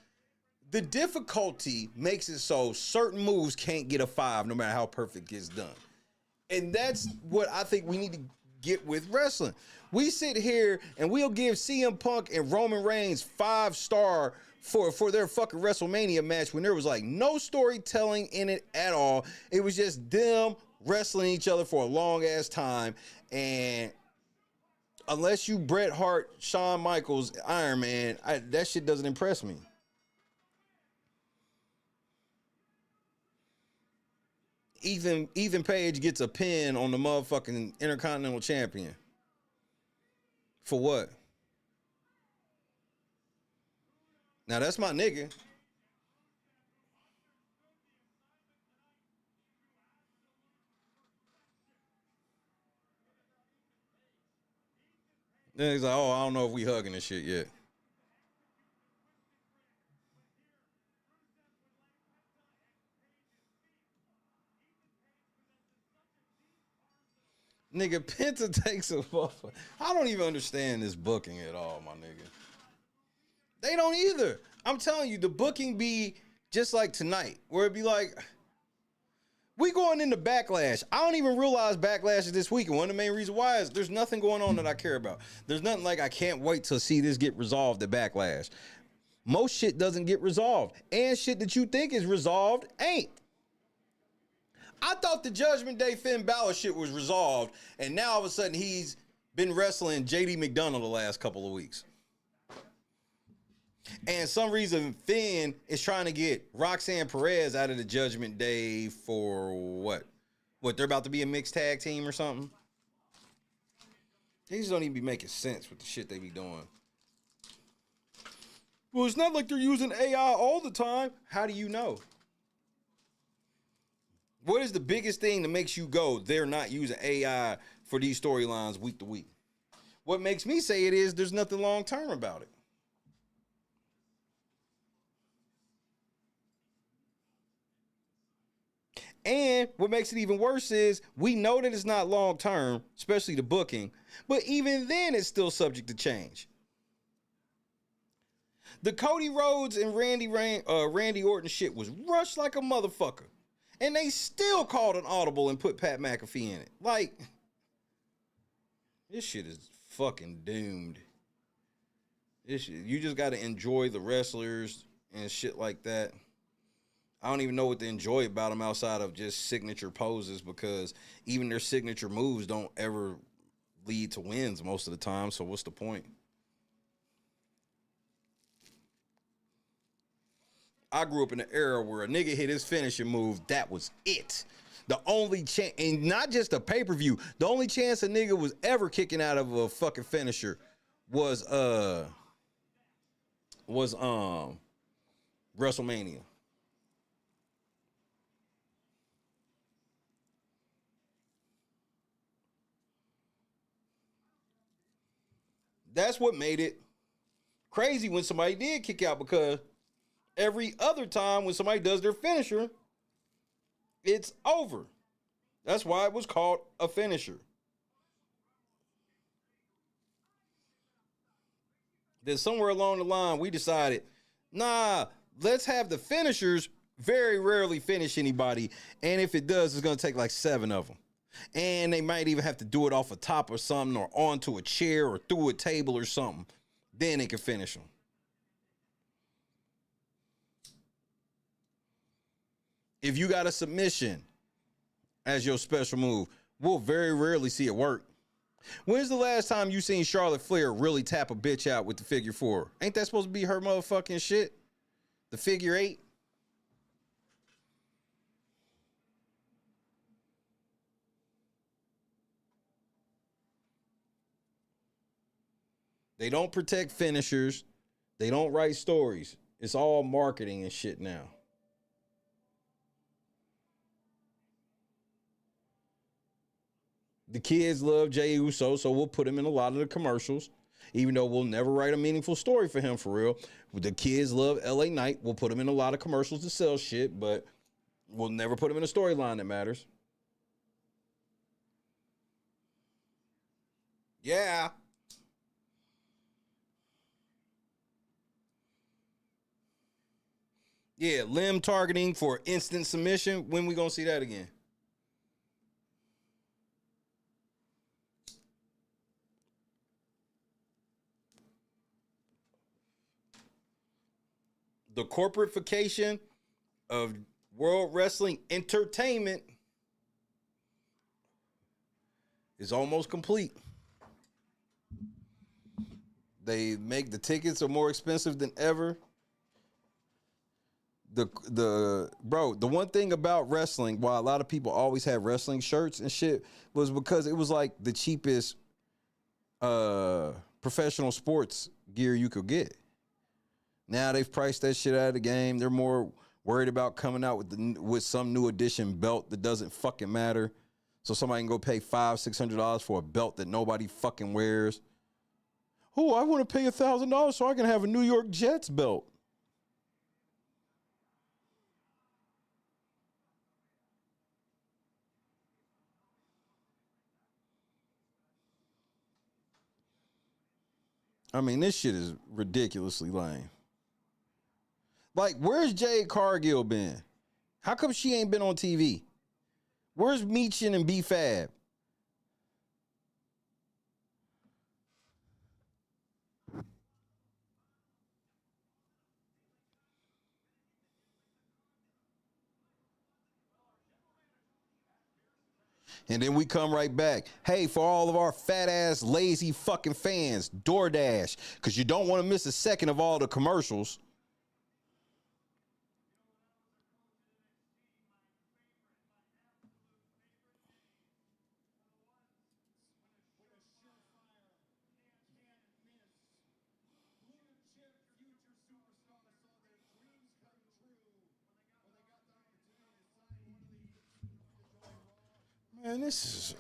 the difficulty makes it so certain moves can't get a 5 no matter how perfect it gets done. And that's what I think we need to get with wrestling. We sit here and we'll give CM Punk and Roman Reigns 5-star for their fucking WrestleMania match when there was like no storytelling in it at all. It was just them wrestling each other for a long ass time. And unless you Bret Hart, Shawn Michaels, Iron Man, that shit doesn't impress me. Ethan Page gets a pin on the motherfucking Intercontinental Champion. For what? Now that's my nigga. Then he's like, oh, I don't know if we hugging this shit yet. Nigga, Penta takes a buffer. I don't even understand this booking at all, my nigga. They don't either. I'm telling you, the booking be just like tonight, where it be like, we going into Backlash. I don't even realize Backlash is this week. And one of the main reasons why is there's nothing going on that I care about. There's nothing like I can't wait to see this get resolved at Backlash. Most shit doesn't get resolved. And shit that you think is resolved ain't. I thought the Judgment Day Finn Balor shit was resolved, and now all of a sudden he's been wrestling JD McDonough the last couple of weeks. And some reason Finn is trying to get Roxanne Perez out of the Judgment Day for what? What, they're about to be a mixed tag team or something? They just don't even be making sense with the shit they be doing. Well, it's not like they're using AI all the time. How do you know? What is the biggest thing that makes you go, they're not using AI for these storylines week to week? What makes me say it is there's nothing long term about it. And what makes it even worse is we know that it's not long term, especially the booking, but even then it's still subject to change. The Cody Rhodes and Randy Orton shit was rushed like a motherfucker. And they still called an audible and put Pat McAfee in it. Like, this shit is fucking doomed. This shit, you just got to enjoy the wrestlers and shit like that. I don't even know what to enjoy about them outside of just signature poses, because even their signature moves don't ever lead to wins most of the time. So what's the point? I grew up in an era where a nigga hit his finishing move. That was it. The only chance, and not just a pay-per-view, the only chance a nigga was ever kicking out of a fucking finisher was WrestleMania. That's what made it crazy when somebody did kick out, because every other time when somebody does their finisher, it's over. That's why it was called a finisher. Then somewhere along the line, we decided, nah, let's have the finishers very rarely finish anybody. And if it does, it's going to take like 7 of them. And they might even have to do it off a top or something, or onto a chair or through a table or something. Then they can finish them. If you got a submission as your special move, we'll very rarely see it work. When's the last time you seen Charlotte Flair really tap a bitch out with the figure 4? Ain't that supposed to be her motherfucking shit? The figure 8? They don't protect finishers. They don't write stories. It's all marketing and shit now. The kids love Jey Uso, so we'll put him in a lot of the commercials, even though we'll never write a meaningful story for him for real. The kids love LA Knight. We'll put him in a lot of commercials to sell shit, but we'll never put him in a storyline that matters. Yeah. Yeah, limb targeting for instant submission. When we gonna see that again? The corporatification of World Wrestling Entertainment is almost complete. They make the tickets are more expensive than ever. The one thing about wrestling, why a lot of people always have wrestling shirts and shit, was because it was like the cheapest professional sports gear you could get. Now they've priced that shit out of the game. They're more worried about coming out with some new edition belt that doesn't fucking matter. So somebody can go pay $500-$600 for a belt that nobody fucking wears. Oh, I want to pay $1,000 so I can have a New York Jets belt. I mean, this shit is ridiculously lame. Like, where's Jade Cargill been? How come she ain't been on TV? Where's Meechin and B-Fab? And then we come right back. Hey, for all of our fat ass, lazy fucking fans, DoorDash, because you don't want to miss a second of all the commercials. Man, this is.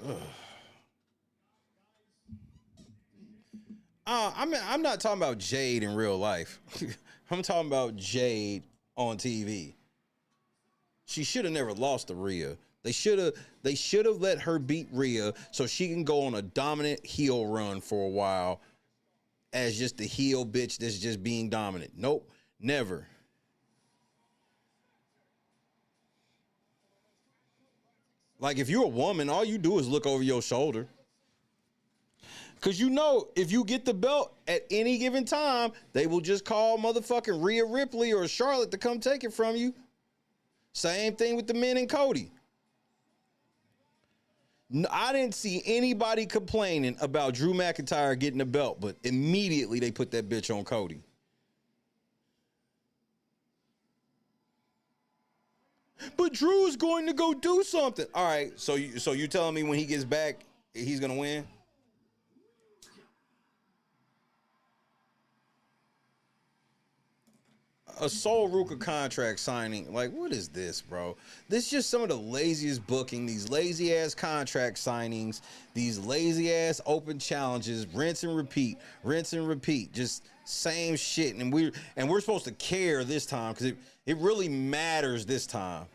I'm not talking about Jade in real life. I'm talking about Jade on TV. She should have never lost to Rhea. They should have let her beat Rhea so she can go on a dominant heel run for a while as just the heel bitch that's just being dominant. Nope, never. Like if you're a woman, all you do is look over your shoulder. Cause you know if you get the belt at any given time, they will just call motherfucking Rhea Ripley or Charlotte to come take it from you. Same thing with the men and Cody. I didn't see anybody complaining about Drew McIntyre getting the belt, but immediately they put that bitch on Cody. But Drew's going to go do something. All right, so you telling me when he gets back, he's gonna win? A Sol Ruka contract signing, like what is this, bro? This is just some of the laziest booking, these lazy ass contract signings, these lazy ass open challenges, rinse and repeat, just same shit. And we're supposed to care this time because it really matters this time.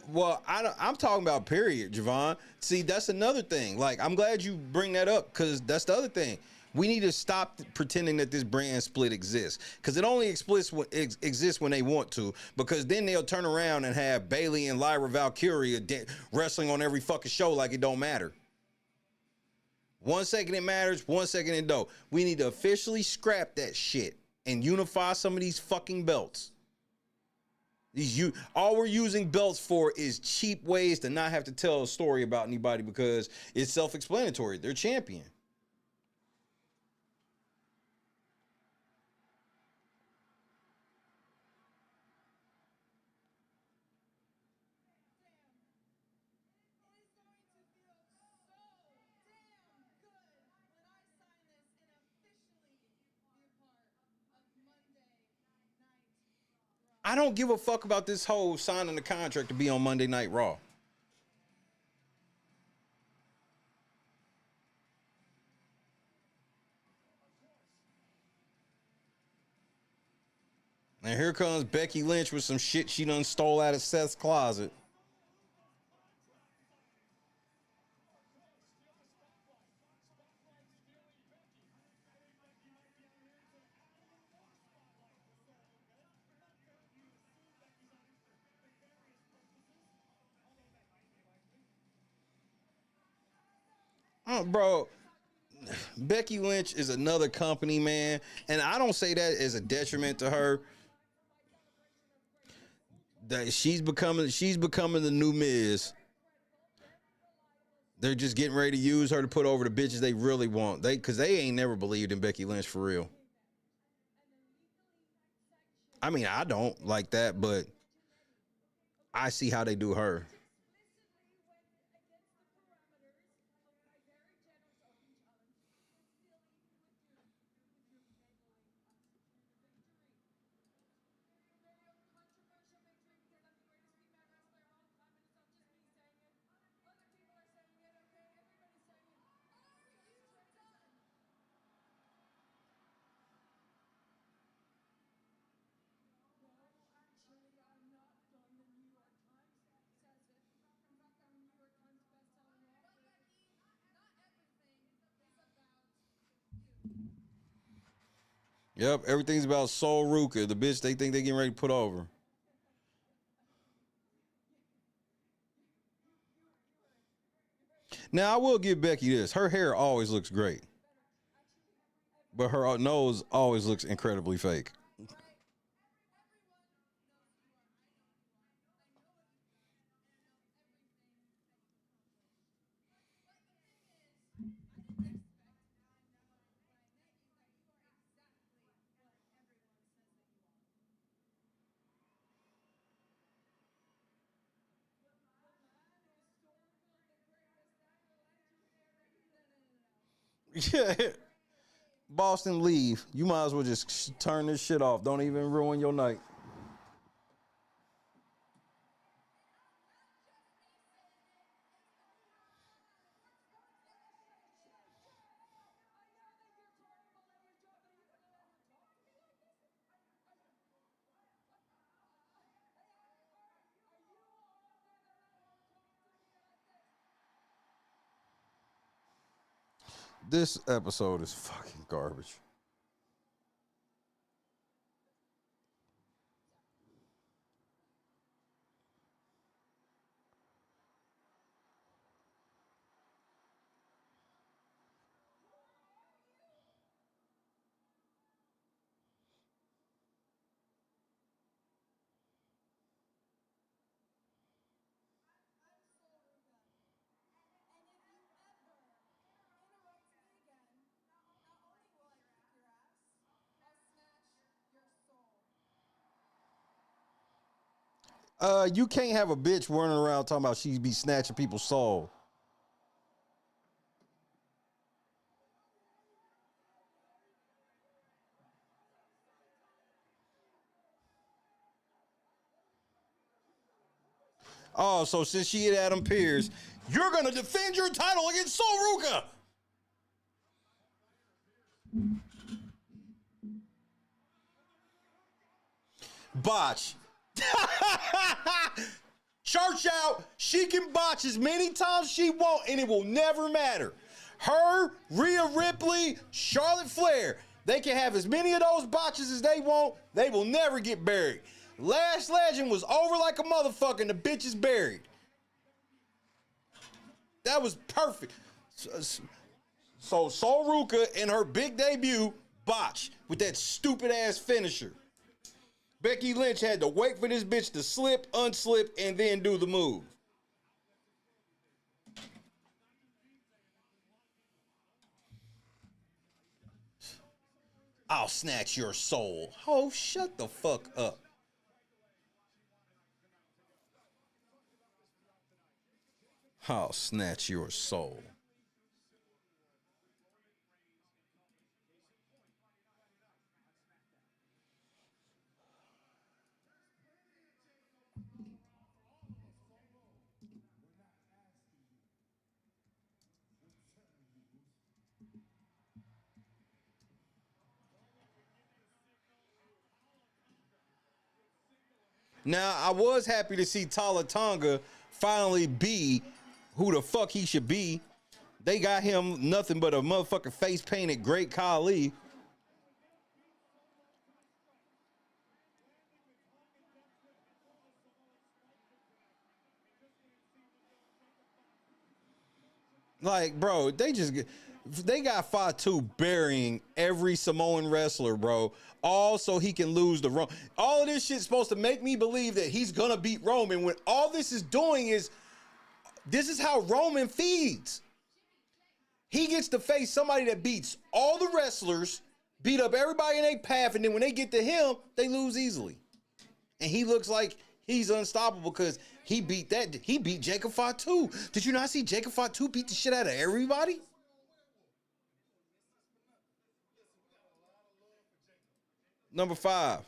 Well, I'm talking about period, Javon. See, that's another thing. Like, I'm glad you bring that up because that's the other thing. We need to stop pretending that this brand split exists because it only exists when they want to. Because then they'll turn around and have Bayley and Lyra Valkyria wrestling on every fucking show like it don't matter. 1 second it matters, 1 second it don't. We need to officially scrap that shit and unify some of these fucking belts. All we're using belts for is cheap ways to not have to tell a story about anybody because it's self-explanatory. They're champion. I don't give a fuck about this whole signing the contract to be on Monday Night Raw. And here comes Becky Lynch with some shit she done stole out of Seth's closet. Bro, Becky Lynch is another company, man. And I don't say that as a detriment to her. That she's becoming the new Miz. They're just getting ready to use her to put over the bitches they really want. Because they ain't never believed in Becky Lynch for real. I mean, I don't like that, but I see how they do her. Yep, everything's about Sol Ruka, the bitch they think they getting ready to put over. Now I will give Becky this: her hair always looks great, but her nose always looks incredibly fake. Yeah, Boston, leave. You might as well just turn this shit off. Don't even ruin your night. This episode is fucking garbage. You can't have a bitch running around talking about she be snatching people's soul. Oh, so since she hit Adam Pearce, you're gonna defend your title against Sol Ruka. Botch. Church out. She can botch as many times she want, and it will never matter. Her, Rhea Ripley, Charlotte Flair, they can have as many of those botches as they want. They will never get buried. Last Legend was over like a motherfucker, and the bitch is buried. That was perfect. So Sol Ruka in her big debut botch with that stupid ass finisher. Becky Lynch had to wait for this bitch to slip, unslip, and then do the move. I'll snatch your soul. Oh, shut the fuck up. I'll snatch your soul. Now, I was happy to see Tala Tonga finally be who the fuck he should be. They got him nothing but a motherfucking face painted Great Khali. Like, bro, they got Fatu burying every Samoan wrestler, bro. All so he can lose the Roman. All of this shit's supposed to make me believe that he's gonna beat Roman, when all this is doing is, this is how Roman feeds. He gets to face somebody that beats all the wrestlers, beat up everybody in their path, and then when they get to him, they lose easily. And he looks like he's unstoppable because he beat Jacob Fatu. Did you not see Jacob Fatu beat the shit out of everybody? Number 5.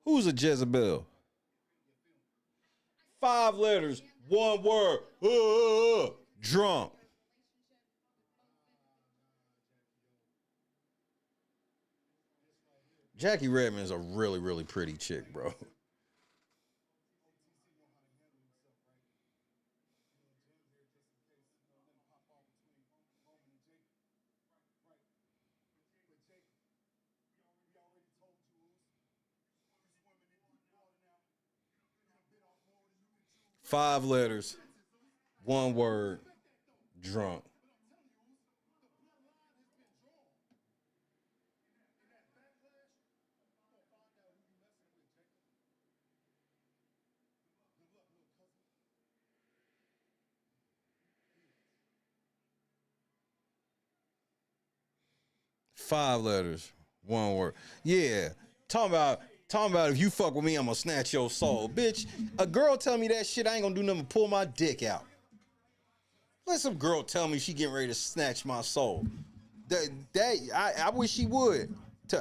Who's a Jezebel? 5 letters, 1 word. Drunk. Jackie Redmond's a really, really pretty chick, bro. Five letters, 1 word, drunk. Five letters, 1 word. Yeah, talking about if you fuck with me, I'm gonna snatch your soul, bitch. A girl tell me that shit, I ain't gonna do nothing but pull my dick out. Let some girl tell me she getting ready to snatch my soul. I wish she would.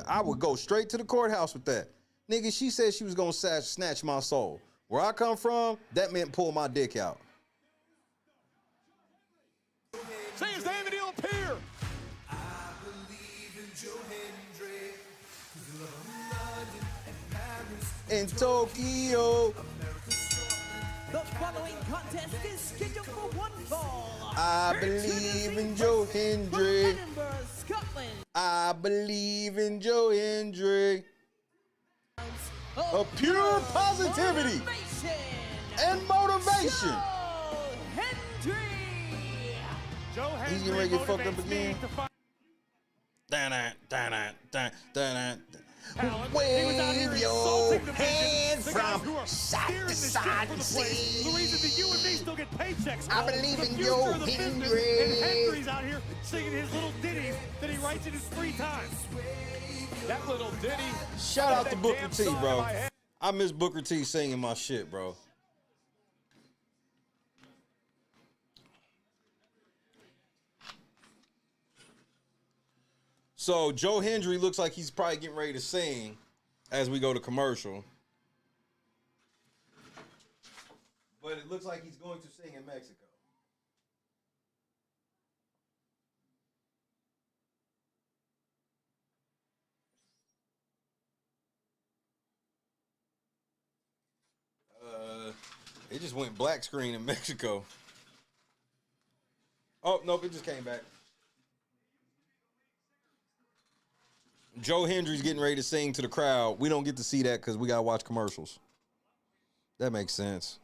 I would go straight to the courthouse with that. Nigga, she said she was gonna snatch my soul. Where I come from, that meant pull my dick out. Say his name and he'll appear. In Tokyo. The following contest is scheduled for one fall. I believe in Joe Hendry. Edinburgh, Scotland. I believe in Joe Hendry. Of pure positivity and motivation. Joe Hendry. Joe He's getting ready to get fucked up again. Wave your hands from side to side and say, the reason that you and me still get paychecks. I believe in Joe Hendry. And Hendry's out here singing his little ditties that he writes in his free time. That little ditty. Shout out to Booker T, bro. I miss Booker T singing my shit, bro. So Joe Hendry looks like he's probably getting ready to sing as we go to commercial. But it looks like he's going to sing in Mexico. It just went black screen in Mexico. Oh, nope, it just came back. Joe Hendry's getting ready to sing to the crowd. We don't get to see that because we got to watch commercials. That makes sense.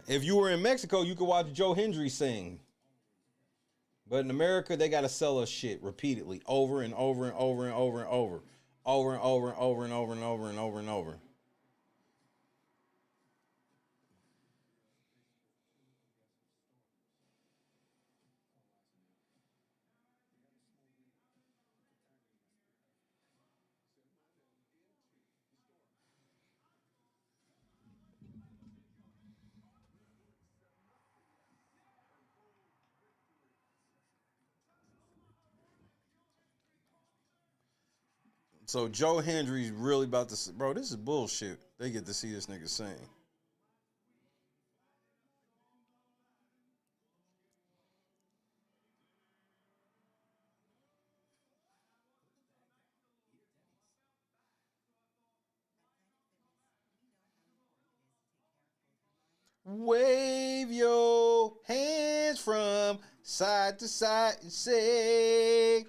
If you were in Mexico, you could watch Joe Hendry sing. But in America, they got to sell us shit repeatedly, over and over and over and over and over. Over and over and over and over and over and over and over. So Joe Hendry's really about to, bro, this is bullshit. They get to see this nigga sing. Wave your hands from side to side and say,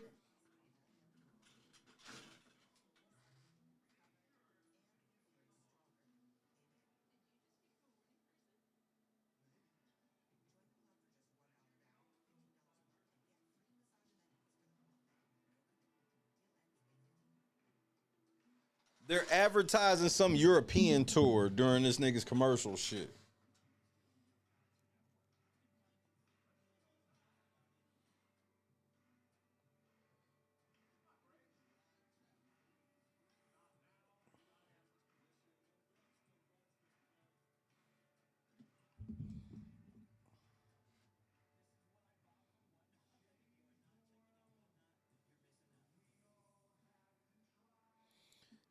they're advertising some European tour during this nigga's commercial shit.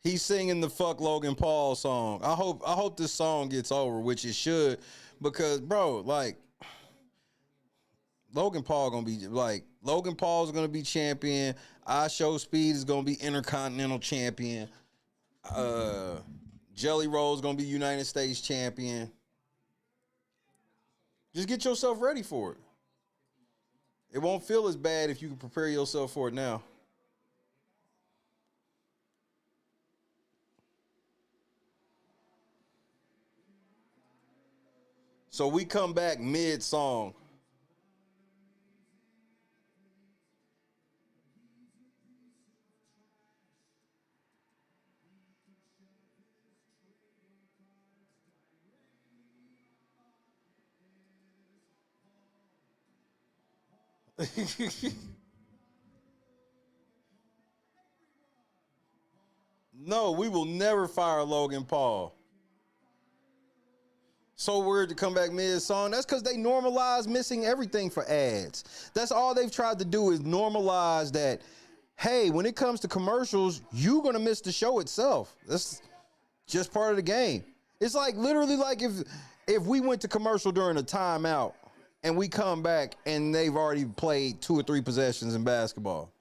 He's singing the "Fuck Logan Paul" song. I hope this song gets over, which it should, because bro, like Logan Paul's gonna be champion. I Show Speed is gonna be Intercontinental champion. Jelly Roll's gonna be United States champion. Just get yourself ready for it. It won't feel as bad if you can prepare yourself for it now. So we come back mid-song. No, we will never fire Logan Paul. So weird to come back mid-song. That's because they normalize missing everything for ads. That's all they've tried to do is normalize that, hey, when it comes to commercials, you're going to miss the show itself. That's just part of the game. It's like literally like if we went to commercial during a timeout and we come back and they've already played 2 or 3 possessions in basketball.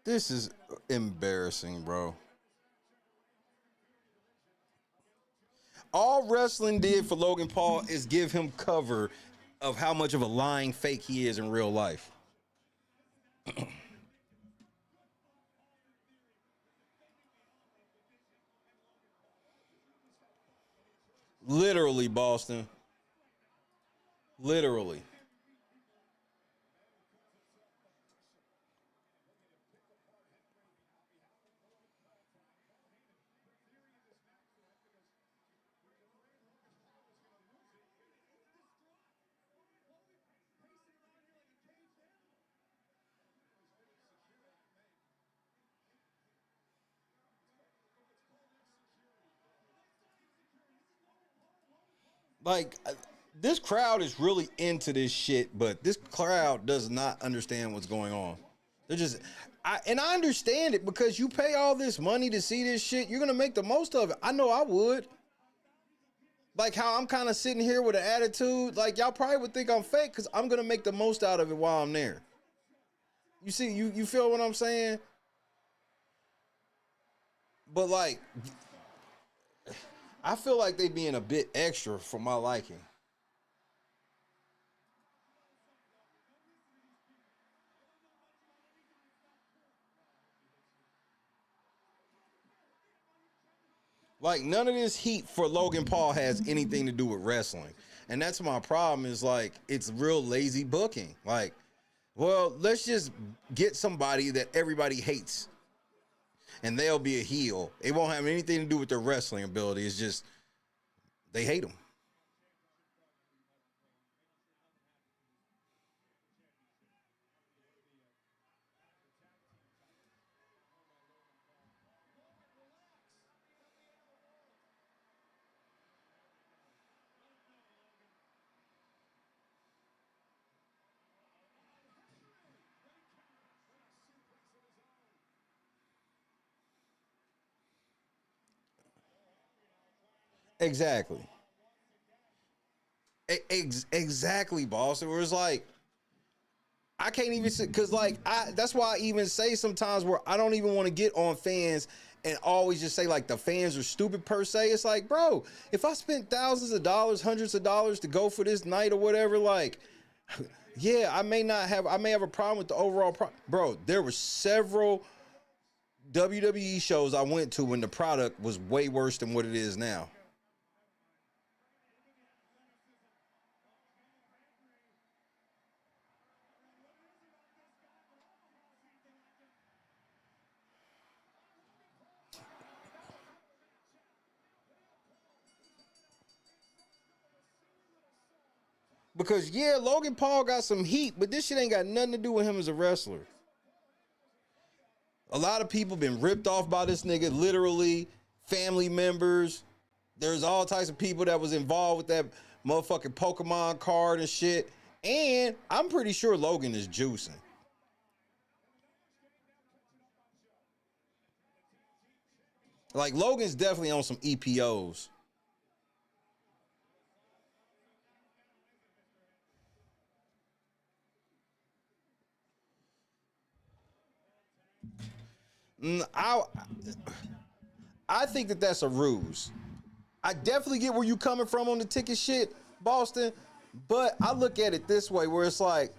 This is embarrassing, bro. All wrestling did for Logan Paul is give him cover of how much of a lying fake he is in real life. Literally, Boston. Literally. Like, this crowd is really into this shit, but this crowd does not understand what's going on. They're just, and I understand it because you pay all this money to see this shit. You're gonna make the most of it. I know I would. Like how I'm kind of sitting here with an attitude. Like y'all probably would think I'm fake because I'm gonna make the most out of it while I'm there. You see, you feel what I'm saying? But like, I feel like they being a bit extra for my liking. Like none of this heat for Logan Paul has anything to do with wrestling. And that's my problem is like, it's real lazy booking. Like, well, let's just get somebody that everybody hates and they'll be a heel. It won't have anything to do with their wrestling ability. It's just, they hate him. Exactly. Exactly, boss. It was like, I can't even say, because like that's why I even say sometimes where I don't even want to get on fans and always just say like the fans are stupid per se. It's like, bro, if I spent thousands of dollars, hundreds of dollars to go for this night or whatever, like, yeah, I may have a problem with the overall bro. There were several WWE shows I went to when the product was way worse than what it is now. Because yeah, Logan Paul got some heat, but this shit ain't got nothing to do with him as a wrestler. A lot of people been ripped off by this nigga, literally, family members. There's all types of people that was involved with that motherfucking Pokemon card and shit. And I'm pretty sure Logan is juicing. Like Logan's definitely on some EPOs. I think that that's a ruse. I definitely get where you coming from on the ticket shit, Boston, but I look at it this way where it's like,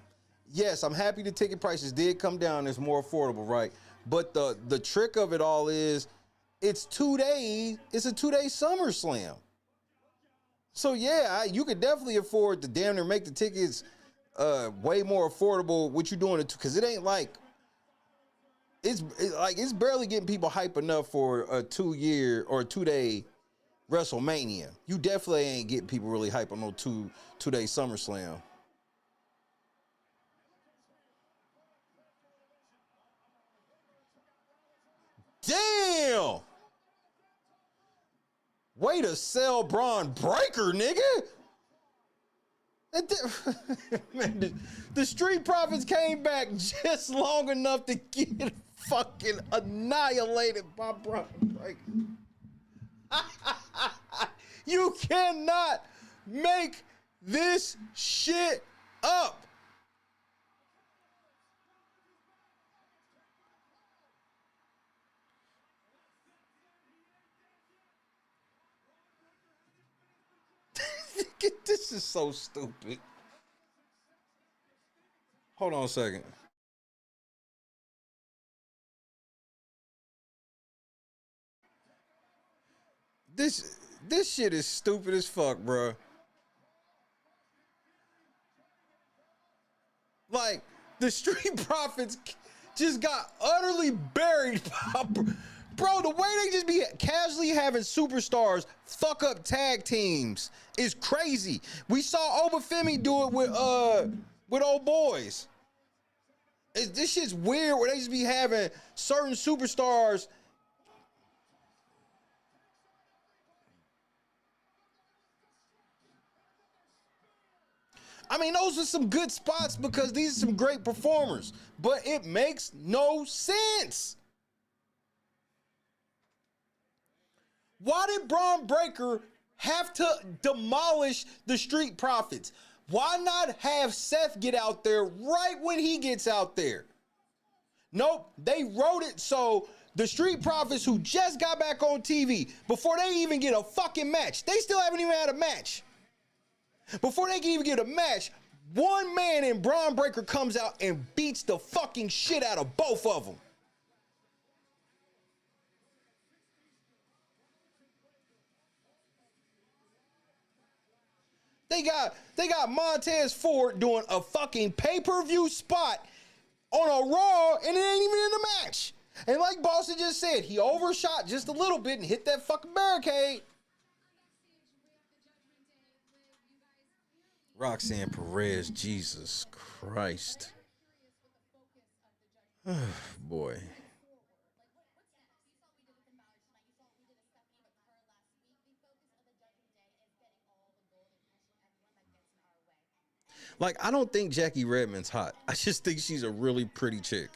yes, I'm happy the ticket prices did come down. It's more affordable, right? But the trick of it all is it's 2 days. It's a 2-day SummerSlam. So yeah, you could definitely afford to damn near make the tickets way more affordable. What you doing it because it ain't like it's barely getting people hype enough for a 2-year or 2-day WrestleMania. You definitely ain't getting people really hype on no two-day SummerSlam. Damn! Way to sell Braun Breaker, nigga! Man, the Street Profits came back just long enough to get fucking annihilated by Braun Breaker. You cannot make this shit up. This is so stupid. Hold on a second. This shit is stupid as fuck, bro. Like, the Street Profits just got utterly buried. Bro, the way they just be casually having superstars fuck up tag teams is crazy. We saw Obafemi do it with old boys. This shit's weird where they just be having certain superstars. I mean, those are some good spots because these are some great performers, but it makes no sense. Why did Braun Breaker have to demolish the Street Profits? Why not have Seth get out there right when he gets out there? Nope, they wrote it so the Street Profits, who just got back on TV, before they even get a fucking match, they still haven't even had a match. Before they can even get a match, one man in Braun Breaker comes out and beats the fucking shit out of both of them. They got Montez Ford doing a fucking pay-per-view spot on a Raw, and it ain't even in the match. And like Boston just said, he overshot just a little bit and hit that fucking barricade. Roxanne Perez, Jesus Christ. Boy. Like, I don't think Jackie Redmond's hot. I just think she's a really pretty chick.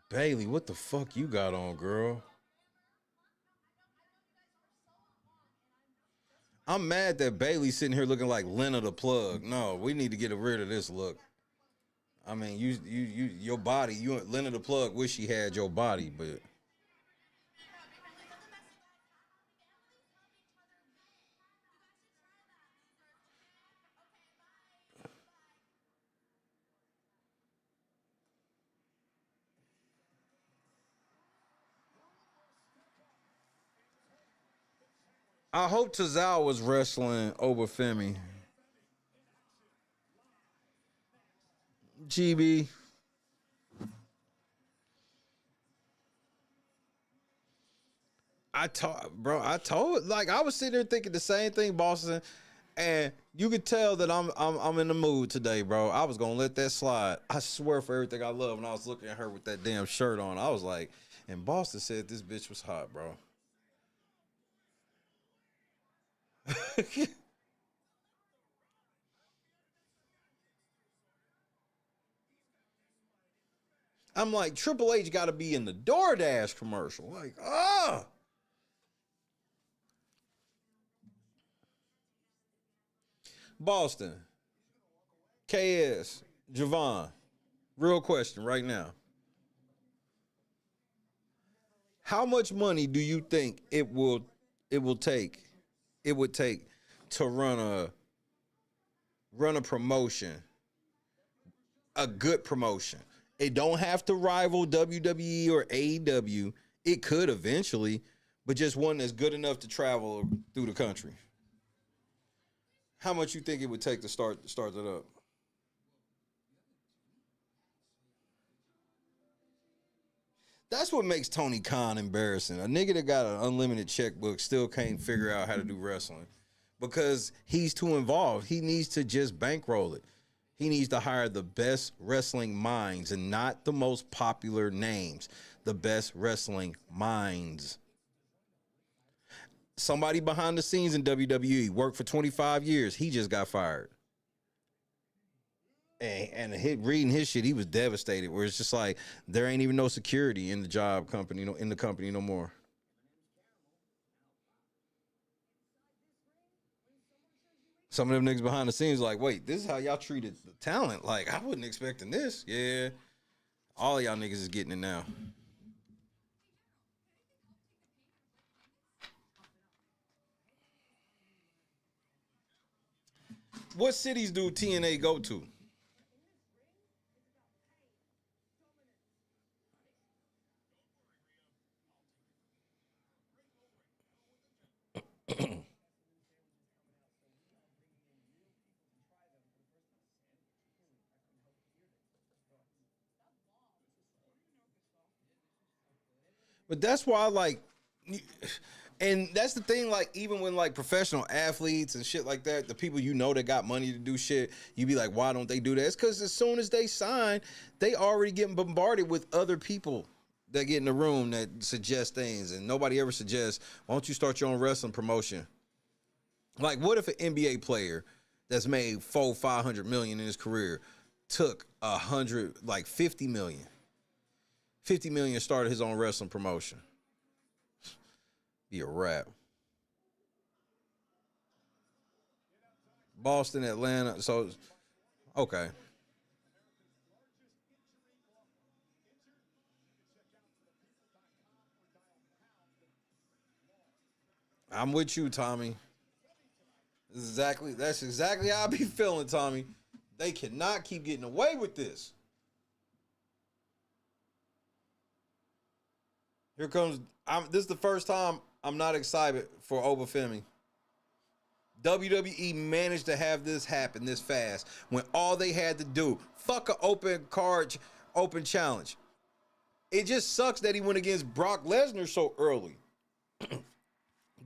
Bailey, what the fuck you got on, girl? I'm mad that Bailey's sitting here looking like Lena the Plug. No, we need to get rid of this look. I mean, your body, Lena the Plug wish she had your body, but I hope Tozawa was wrestling Obafemi. GB. I told, like, I was sitting there thinking the same thing, Boston, and you could tell that I'm in the mood today, bro. I was gonna let that slide. I swear for everything I love, and I was looking at her with that damn shirt on. I was like, and Boston said this bitch was hot, bro. I'm like, Triple H got to be in the DoorDash commercial. Like, Boston, KS, Javon, real question right now. How much money do you think it would take to run a promotion, a good promotion? It don't have to rival WWE or AEW. It could eventually, but just one that's good enough to travel through the country. How much you think it would take to start it up? That's what makes Tony Khan embarrassing. A nigga that got an unlimited checkbook still can't figure out how to do wrestling because he's too involved. He needs to just bankroll it. He needs to hire the best wrestling minds and not the most popular names. The best wrestling minds. Somebody behind the scenes in WWE worked for 25 years. He just got fired. And reading his shit, he was devastated. Where it's just like there ain't even no security in the company no more. Some of them niggas behind the scenes like, wait, this is how y'all treated the talent. Like, I wasn't expecting this. Yeah. All of y'all niggas is getting it now. What cities do TNA go to? But that's why, like, and that's the thing, like, even when, like, professional athletes and shit like that, the people you know that got money to do shit, you be like, why don't they do that? It's because as soon as they sign, they already getting bombarded with other people that get in the room that suggest things, and nobody ever suggests, why don't you start your own wrestling promotion? Like, what if an NBA player that's made 500 million in his career took 50 million? 50 million started his own wrestling promotion. Be a wrap. Boston, Atlanta. So, okay. I'm with you, Tommy. That's exactly how I be feeling, Tommy. They cannot keep getting away with this. Here comes, this is the first time I'm not excited for Obafemi. WWE managed to have this happen this fast when all they had to do, fuck an open challenge. It just sucks that he went against Brock Lesnar so early.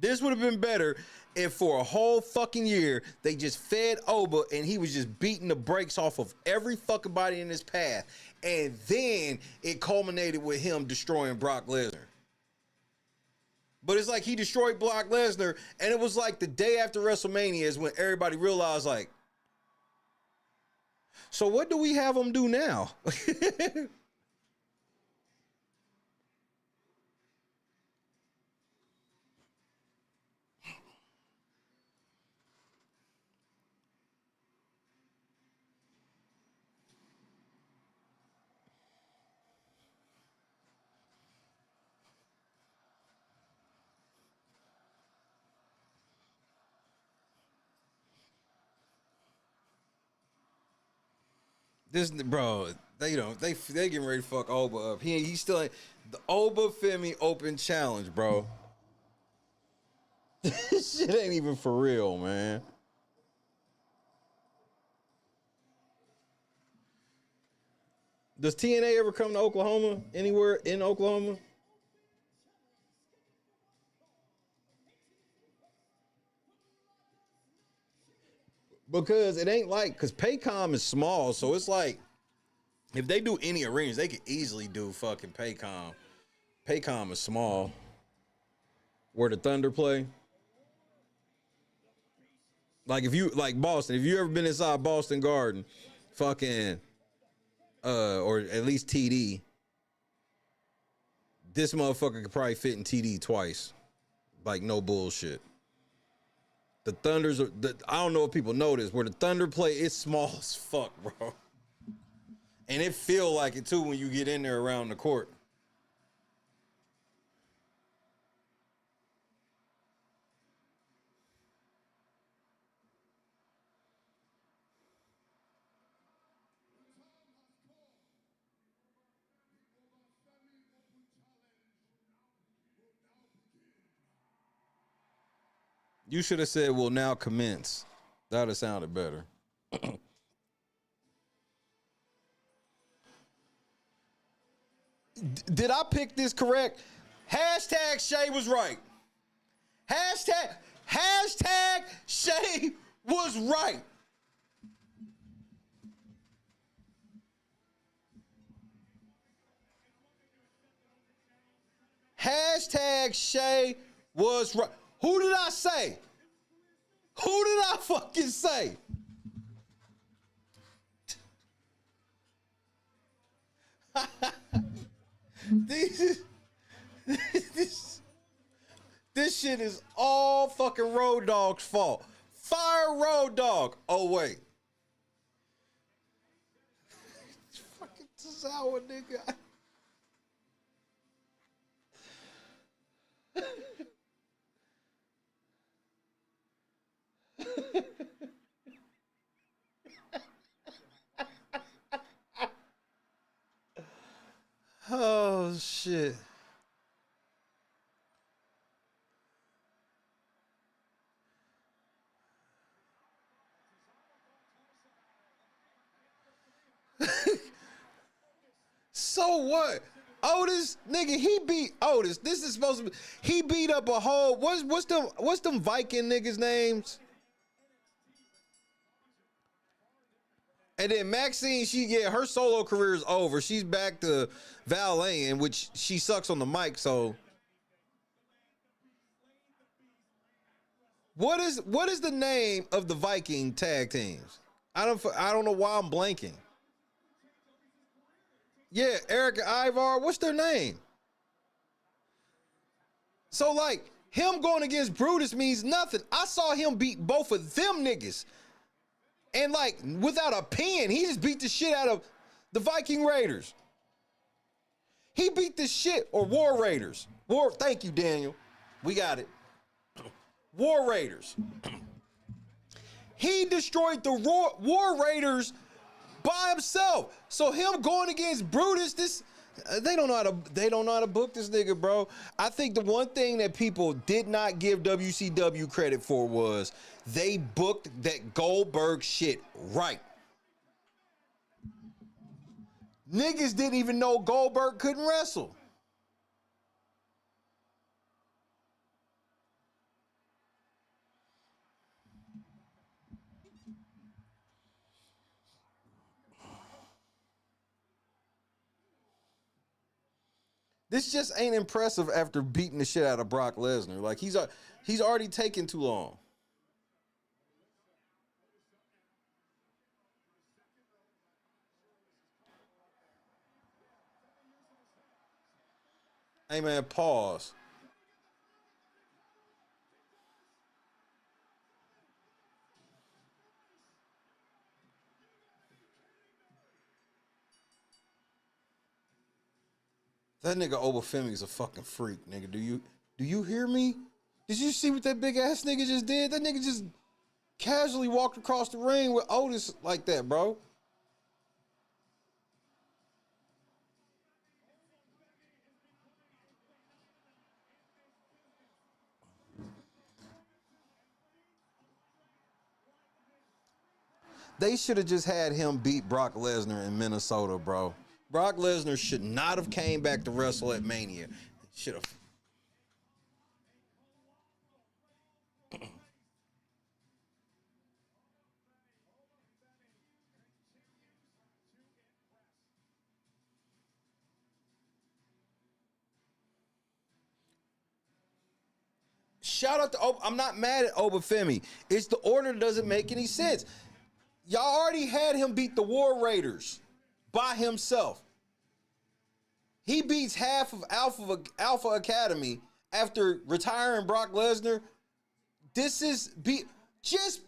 This would have been better if for a whole fucking year they just fed Oba and he was just beating the brakes off of every fucking body in his path. And then it culminated with him destroying Brock Lesnar. But it's like he destroyed Brock Lesnar, and it was like the day after WrestleMania is when everybody realized, like, so what do we have him do now? This bro, they getting ready to fuck Oba up. He still ain't the Obafemi Open Challenge, bro. This shit ain't even for real, man. Does TNA ever come to Oklahoma? Anywhere in Oklahoma? Because it ain't like, because Paycom is small, so it's like, if they do any arenas, they could easily do fucking Paycom. Paycom is small. Where the Thunder play. Like if you, like Boston, if you ever been inside Boston Garden, fucking, or at least TD, this motherfucker could probably fit in TD twice. Like no bullshit. The Thunders are, I don't know if people know this, where the Thunder play, it's small as fuck, bro. And it feel like it too when you get in there around the court. You should have said, "Will now commence." That would have sounded better. Did I pick this correct? Hashtag Shay was right. Hashtag Shay was right. Hashtag Shay was right. Who did I say? Who did I fucking say? This shit is all fucking Road Dogg's fault. Fire Road Dog. Oh, wait. Fucking sour nigga. Oh, shit. So what? Otis, nigga, he beat Otis. This is supposed to be. He beat up a whole. What's them Viking niggas' names? And then Maxine, her solo career is over. She's back to valeting, which she sucks on the mic. So, what is the name of the Viking tag teams? I don't know why I'm blanking. Yeah, Eric and Ivar, what's their name? So, like, him going against Brutus means nothing. I saw him beat both of them niggas. And, like, without a pin, he just beat the shit out of the Viking Raiders. He beat the shit, or War Raiders. Thank you, Daniel. We got it. War Raiders. He destroyed the War Raiders by himself. So him going against Brutus, they don't know how to book this nigga, bro. I think the one thing that people did not give WCW credit for was they booked that Goldberg shit right. Niggas didn't even know Goldberg couldn't wrestle. This just ain't impressive after beating the shit out of Brock Lesnar. Like, he's already taken too long. Hey, man, pause. That nigga Obafemi's a fucking freak, nigga. Do you hear me? Did you see what that big ass nigga just did? That nigga just casually walked across the ring with Otis like that, bro. They should have just had him beat Brock Lesnar in Minnesota, bro. Brock Lesnar should not have came back to wrestle at Mania. Should have. Shout out to I'm not mad at Obafemi. It's the order that doesn't make any sense. Y'all already had him beat the War Raiders by himself. He beats half of Alpha Academy after retiring Brock Lesnar. Just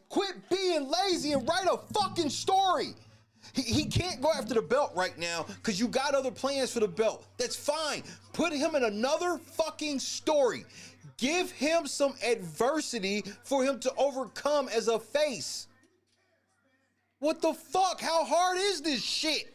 quit being lazy and write a fucking story. He can't go after the belt right now because you got other plans for the belt. That's fine. Put him in another fucking story. Give him some adversity for him to overcome as a face. What the fuck? How hard is this shit?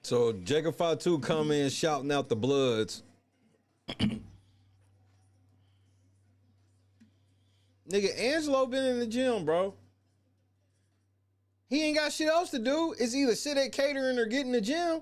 So Jacob Fatu come in shouting out the Bloods. Nigga, Angelo been in the gym, bro. He ain't got shit else to do. It's either sit at catering or get in the gym.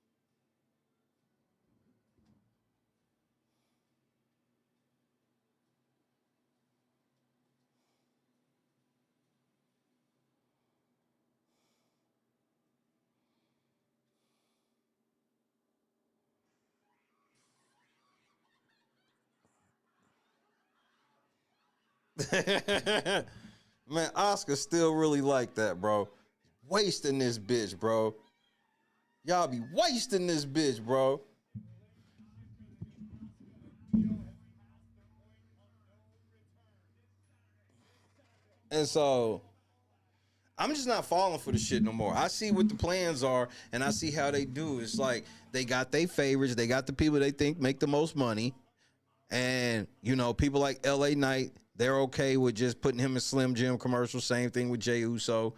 Man, Oscar still really like that, bro. Wasting this bitch, bro. Y'all be wasting this bitch, bro. And so I'm just not falling for the shit no more. I see what the plans are and I see how they do. It's like they got their favorites, they got the people they think make the most money. And, you know, people like LA Knight, they're okay with just putting him in Slim Jim commercials. Same thing with Jey Uso.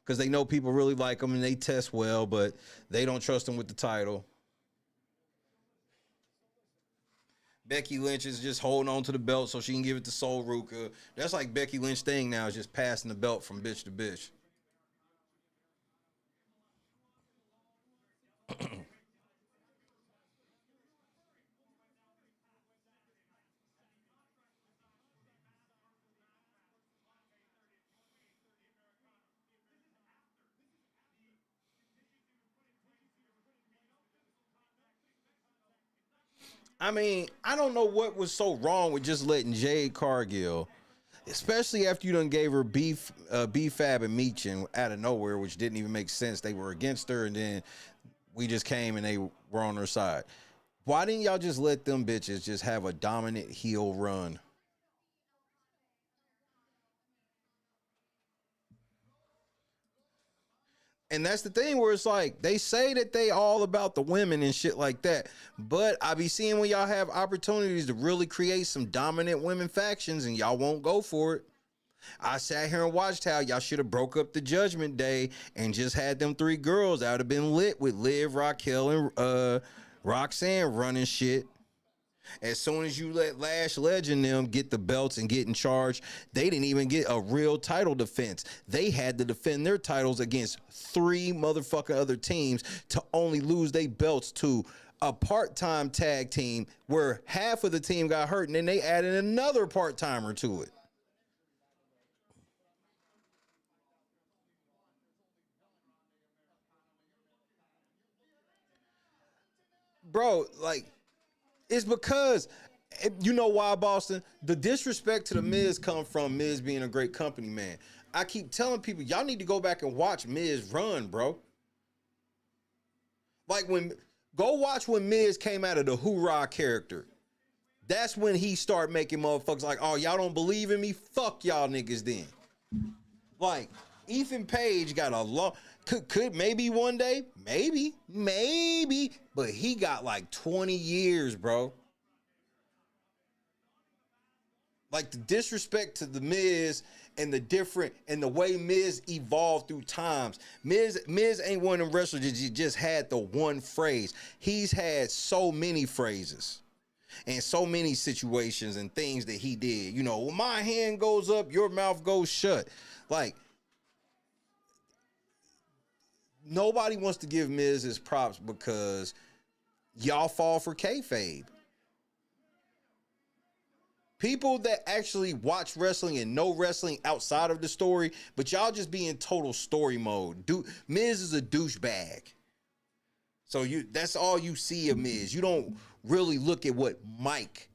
Because they know people really like him and they test well, but they don't trust him with the title. Becky Lynch is just holding on to the belt so she can give it to Sol Ruka. That's like Becky Lynch thing now, is just passing the belt from bitch to bitch. I mean, I don't know what was so wrong with just letting Jade Cargill, especially after you done gave her B-Fab and Meechin out of nowhere, which didn't even make sense. They were against her, and then we just came and they were on her side. Why didn't y'all just let them bitches just have a dominant heel run? And that's the thing where it's like, they say that they all about the women and shit like that. But I be seeing when y'all have opportunities to really create some dominant women factions and y'all won't go for it. I sat here and watched how y'all should have broke up the Judgment Day and just had them three girls. That would have been lit with Liv, Raquel, and Roxanne running shit. As soon as you let Lash Legend them get the belts and get in charge, they didn't even get a real title defense. They had to defend their titles against 3 motherfucking other teams to only lose their belts to a part-time tag team where half of the team got hurt and then they added another part-timer to it. Bro, like, it's because, you know why, Boston? The disrespect to the Miz come from Miz being a great company man. I keep telling people, y'all need to go back and watch Miz run, bro. Like, go watch when Miz came out of the Hoorah character. That's when he started making motherfuckers like, oh, y'all don't believe in me? Fuck y'all niggas then. Like, Ethan Page got a long... Could maybe one day, maybe, but he got like 20 years, bro. Like, the disrespect to the Miz and the way Miz evolved through times. Miz ain't one of them wrestlers that just had the one phrase. He's had so many phrases and so many situations and things that he did. You know, when my hand goes up, your mouth goes shut. Like, nobody wants to give Miz his props because y'all fall for kayfabe. People that actually watch wrestling and know wrestling outside of the story, but y'all just be in total story mode. Miz is a douchebag. So that's all you see of Miz. You don't really look at what Mike,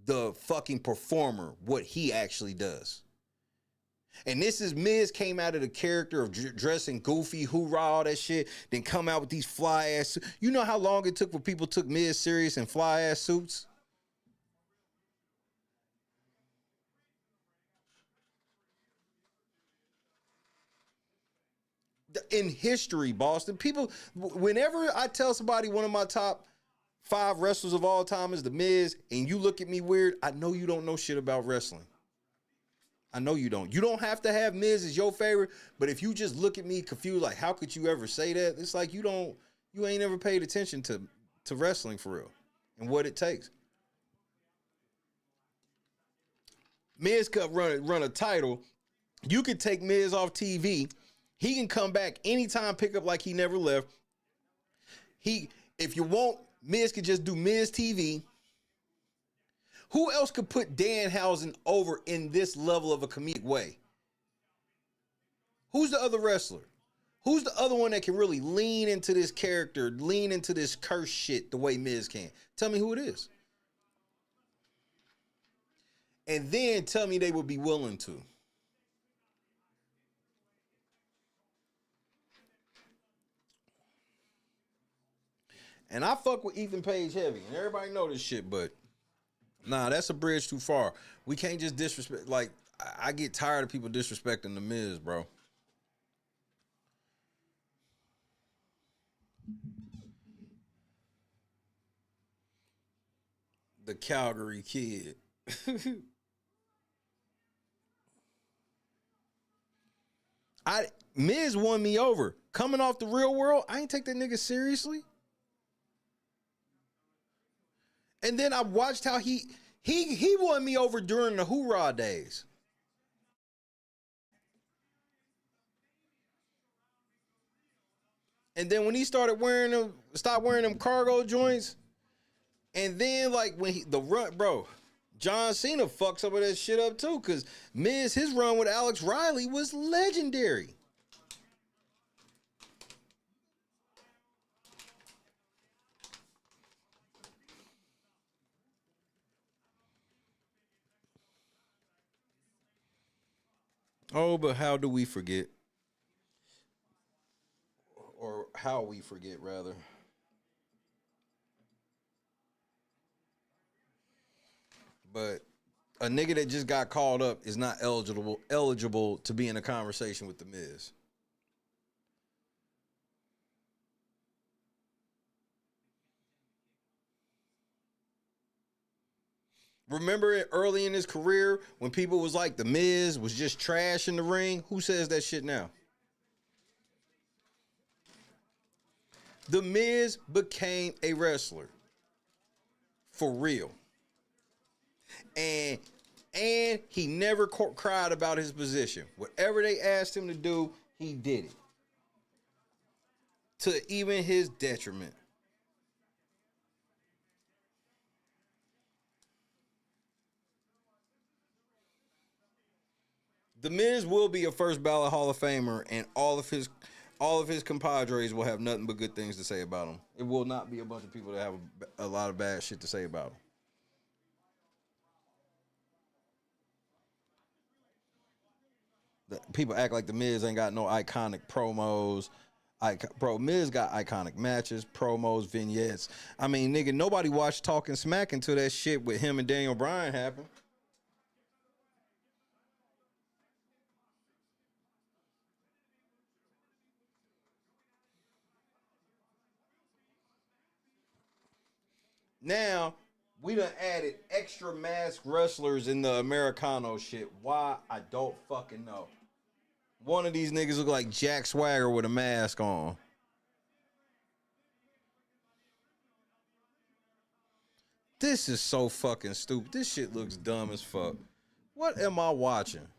the fucking performer, what he actually does. And this is Miz came out of the character of dressing goofy, hoorah, all that shit, then come out with these fly ass. You know how long it took for people took Miz serious in fly ass suits? In history, Boston, people, whenever I tell somebody one of my top 5 wrestlers of all time is the Miz, and you look at me weird, I know you don't know shit about wrestling. I know you don't. You don't have to have Miz as your favorite, but if you just look at me confused, like, how could you ever say that? It's like you ain't ever paid attention to wrestling for real and what it takes. Miz could run a title. You could take Miz off TV. He can come back anytime, pick up like he never left. If you want, Miz could just do Miz TV. Who else could put Danhausen over in this level of a comedic way? Who's the other wrestler? Who's the other one that can really lean into this character, lean into this curse shit the way Miz can? Tell me who it is. and then tell me they would be willing to. And I fuck with Ethan Page heavy, and everybody know this shit, but nah, that's a bridge too far. We can't just disrespect. Like, I get tired of people disrespecting The Miz, bro. The Calgary Kid. Miz won me over. Coming off the Real World, I ain't take that nigga seriously. And then I watched how he won me over during the Hoorah days. And then when he started stopped wearing them cargo joints, and then like when the run, bro, John Cena fucked some of that shit up too, because Miz, his run with Alex Riley was legendary. Oh, but how do we forget? Or how we forget, rather. But a nigga that just got called up is not eligible to be in a conversation with The Miz. Remember it early in his career when people was like The Miz was just trash in the ring? Who says that shit now? The Miz became a wrestler. For real. And he never cried about his position. Whatever they asked him to do, he did it. To even his detriment. The Miz will be a first ballot Hall of Famer, and all of his compadres will have nothing but good things to say about him. It will not be a bunch of people that have a lot of bad shit to say about him. People act like The Miz ain't got no iconic promos. Bro, Miz got iconic matches, promos, vignettes. I mean, nigga, nobody watched Talking Smack until that shit with him and Daniel Bryan happened. Now, we done added extra masked wrestlers in the Americano shit. Why? I don't fucking know. One of these niggas look like Jack Swagger with a mask on. This is so fucking stupid. This shit looks dumb as fuck. What am I watching?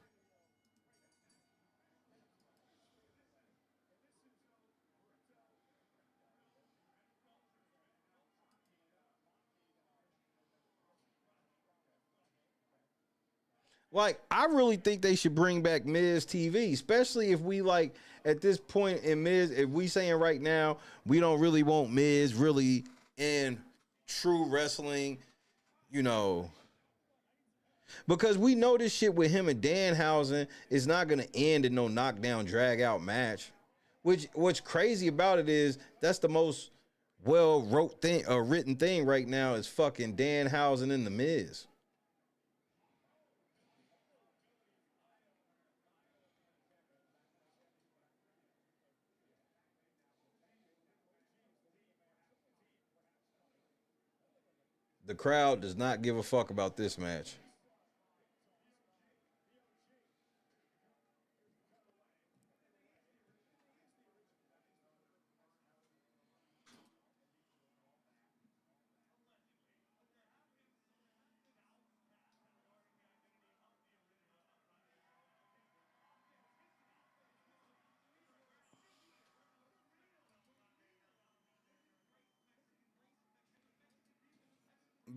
Like, I really think they should bring back Miz TV, especially if we like at this point in Miz, if we saying right now we don't really want Miz really in true wrestling, you know, because we know this shit with him and Danhausen is not gonna end in no knockdown drag out match. What's crazy about it is that's the most written thing right now is fucking Danhausen and the Miz. The crowd does not give a fuck about this match.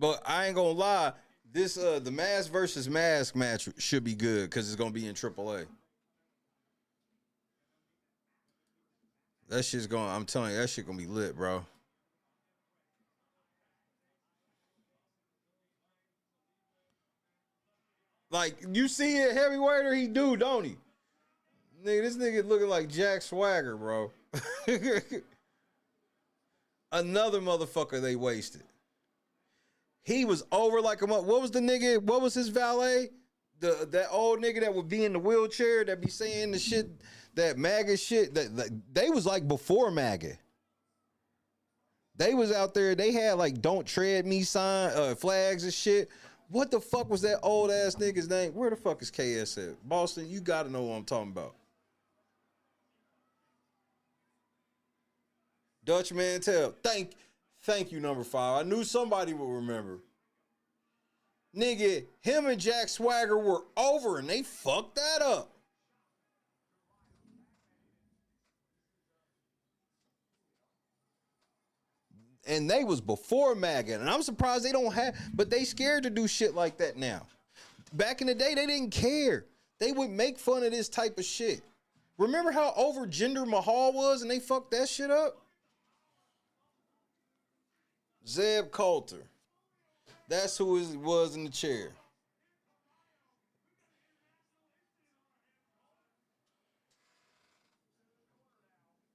But I ain't gonna lie, this the mask versus mask match should be good because it's gonna be in AAA. That shit's going. I'm telling you, that shit gonna be lit, bro. Like, you see a heavyweighter, he do, don't he? Nigga, this nigga looking like Jack Swagger, bro. Another motherfucker they wasted. He was over like a what was the nigga? What was his valet? That old nigga that would be in the wheelchair that be saying the shit, that MAGA shit. That they was like before MAGA. They was out there. They had like "Don't Tread Me" sign flags and shit. What the fuck was that old ass nigga's name? Where the fuck is KS at? Boston, you gotta know what I'm talking about. Dutch Mantel. Thank you, number 5. I knew somebody would remember. Nigga, him and Jack Swagger were over and they fucked that up. And they was before MAGA. And I'm surprised they don't have, but they scared to do shit like that now. Back in the day, they didn't care. They would make fun of this type of shit. Remember how over Jinder Mahal was and they fucked that shit up? Zeb Coulter. That's who it was in the chair.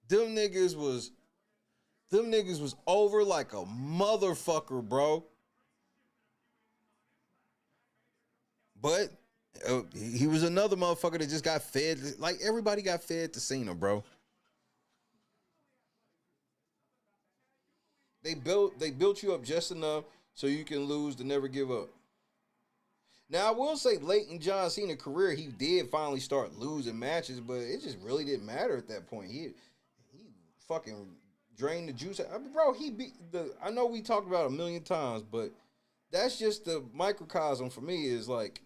Them niggas was over like a motherfucker, bro. But he was another motherfucker that just got fed. Like everybody got fed to Cena, bro. They built you up just enough so you can lose to never give up. Now, I will say late in John Cena's career, he did finally start losing matches, but it just really didn't matter at that point. He fucking drained the juice. I mean, bro, he beat I know we talked about it a million times, but that's just the microcosm for me is like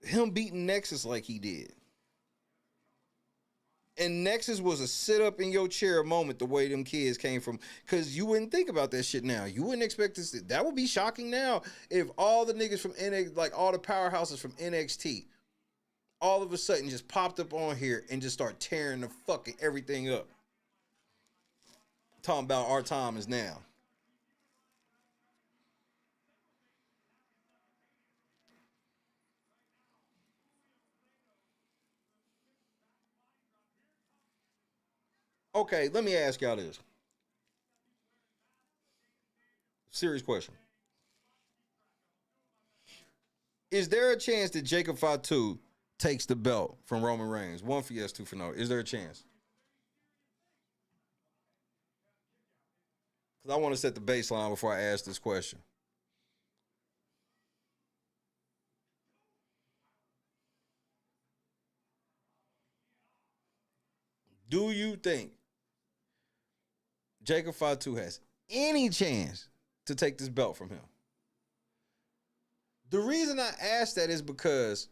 him beating Nexus like he did. And Nexus was a sit up in your chair moment the way them kids came from, because you wouldn't think about that shit now. You wouldn't expect this. That would be shocking now if all the niggas from NXT, like all the powerhouses from NXT, all of a sudden just popped up on here and just start tearing the fucking everything up. Talking about our time is now. Okay, let me ask y'all this. Serious question. Is there a chance that Jacob Fatu takes the belt from Roman Reigns? 1 for yes, 2 for no. Is there a chance? Because I want to set the baseline before I ask this question. Do you think Jacob Fatu has any chance to take this belt from him? The reason I ask that is because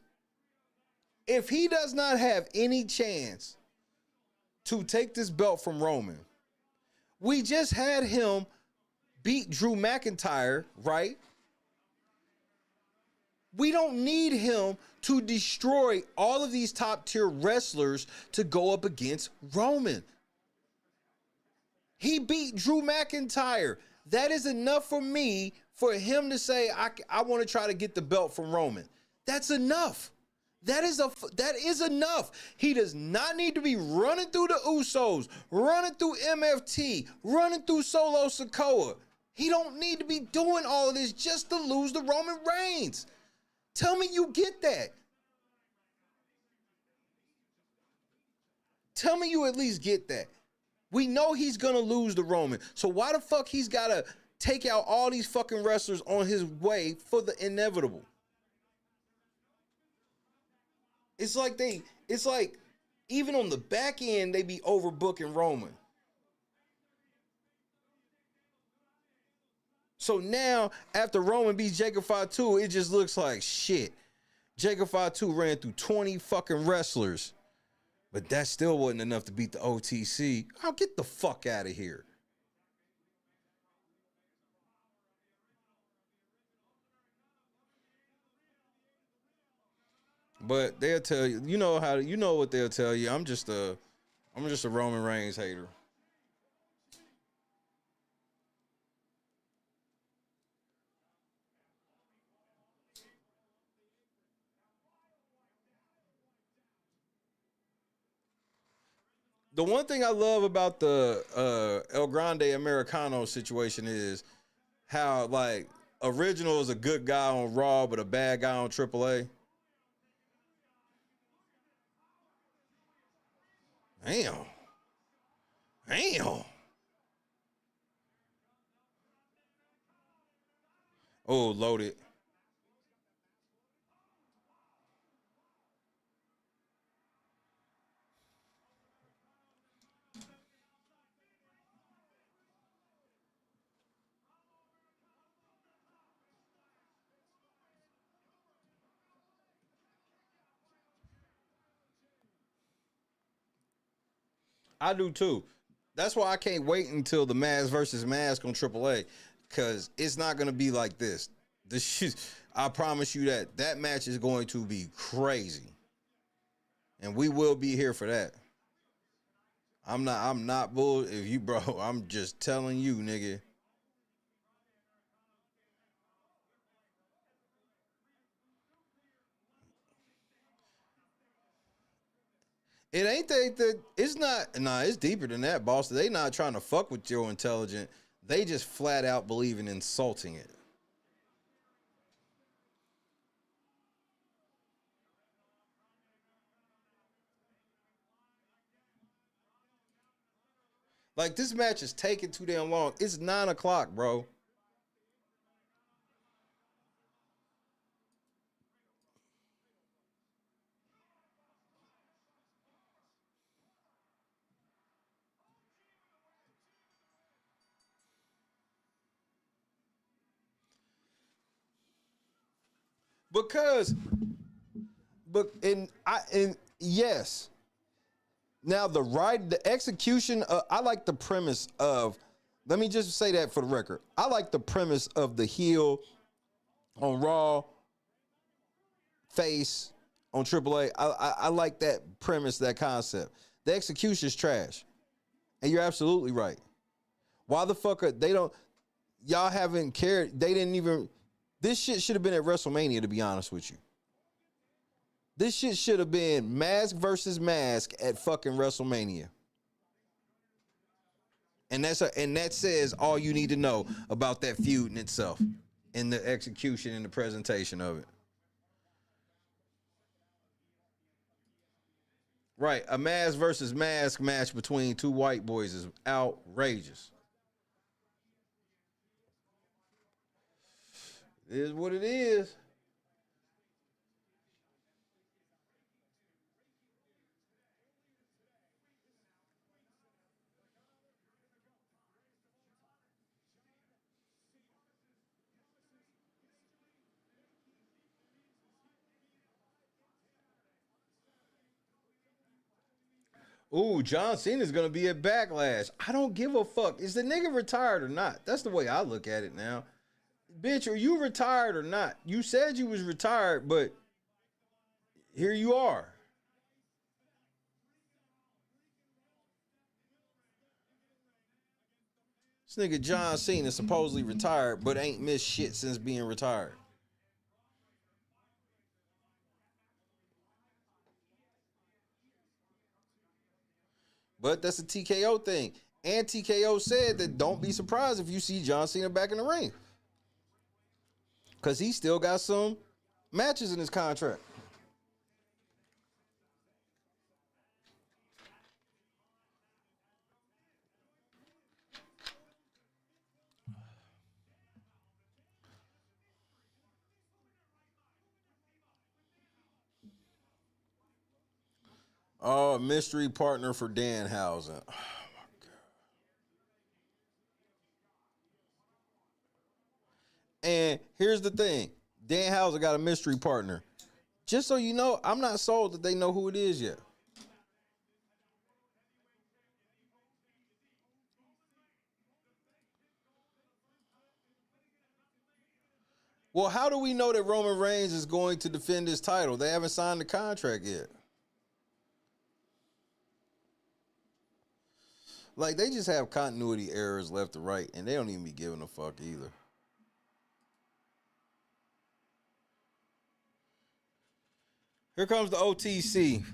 if he does not have any chance to take this belt from Roman, we just had him beat Drew McIntyre, right? We don't need him to destroy all of these top tier wrestlers to go up against Roman. He beat Drew McIntyre. That is enough for me for him to say, I want to try to get the belt from Roman. That's enough. That is enough. He does not need to be running through the Usos, running through MFT, running through Solo Sikoa. He don't need to be doing all of this just to lose to Roman Reigns. Tell me you get that. Tell me you at least get that. We know he's going to lose to Roman. So why the fuck he's got to take out all these fucking wrestlers on his way for the inevitable? It's like even on the back end, they be overbooking Roman. So now, after Roman beats Jacob Fatu, it just looks like shit. Jacob Fatu ran through 20 fucking wrestlers, but that still wasn't enough to beat the OTC. I'll get the fuck out of here. But they'll tell you, you know what they'll tell you. I'm just a Roman Reigns hater. The one thing I love about the El Grande Americano situation is how like Original is a good guy on Raw, but a bad guy on AAA. Damn. Damn. Oh, loaded. I do too. That's why I can't wait until the Mask versus Mask on AAA, because it's not gonna be like this. This shit, I promise you that match is going to be crazy, and we will be here for that. I'm not bull. If you, bro, I'm just telling you, nigga. It ain't that it's not. Nah, it's deeper than that, boss. They not trying to fuck with your intelligence. They just flat out believe in insulting it. Like, this match is taking too damn long. It's 9 o'clock, bro. Because, but and yes. Now the execution. I like the premise of. Let me just say that for the record. I like the premise of the heel on Raw, face on AAA. I like that premise, that concept. The execution is trash, and you're absolutely right. Why the fuck are they don't? Y'all haven't cared. They didn't even. This shit should have been at WrestleMania, to be honest with you. This shit should have been Mask versus Mask at fucking WrestleMania. And that says all you need to know about that feud in itself, in the execution and the presentation of it. Right, a Mask versus Mask match between two white boys is outrageous. It is what it is. Ooh, John Cena's gonna be at Backlash. I don't give a fuck. Is the nigga retired or not? That's the way I look at it now. Bitch, are you retired or not? You said you was retired, but here you are. This nigga John Cena supposedly retired, but ain't missed shit since being retired. But that's a TKO thing. And TKO said that don't be surprised if you see John Cena back in the ring. Because he still got some matches in his contract. Oh, mystery partner for Danhausen. Oh, my God. And here's the thing. Danhausen got a mystery partner. Just so you know, I'm not sold that they know who it is yet. Well, how do we know that Roman Reigns is going to defend his title? They haven't signed the contract yet. Like, they just have continuity errors left to right, and they don't even be giving a fuck either. Here comes the OTC.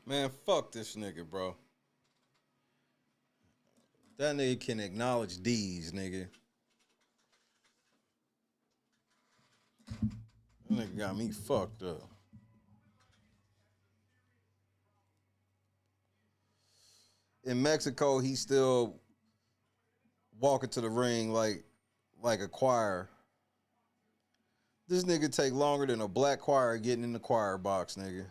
Man, fuck this nigga, bro. That nigga can acknowledge D's, nigga. That nigga got me fucked up. In Mexico, he's still walking to the ring like a choir. This nigga take longer than a black choir getting in the choir box, nigga.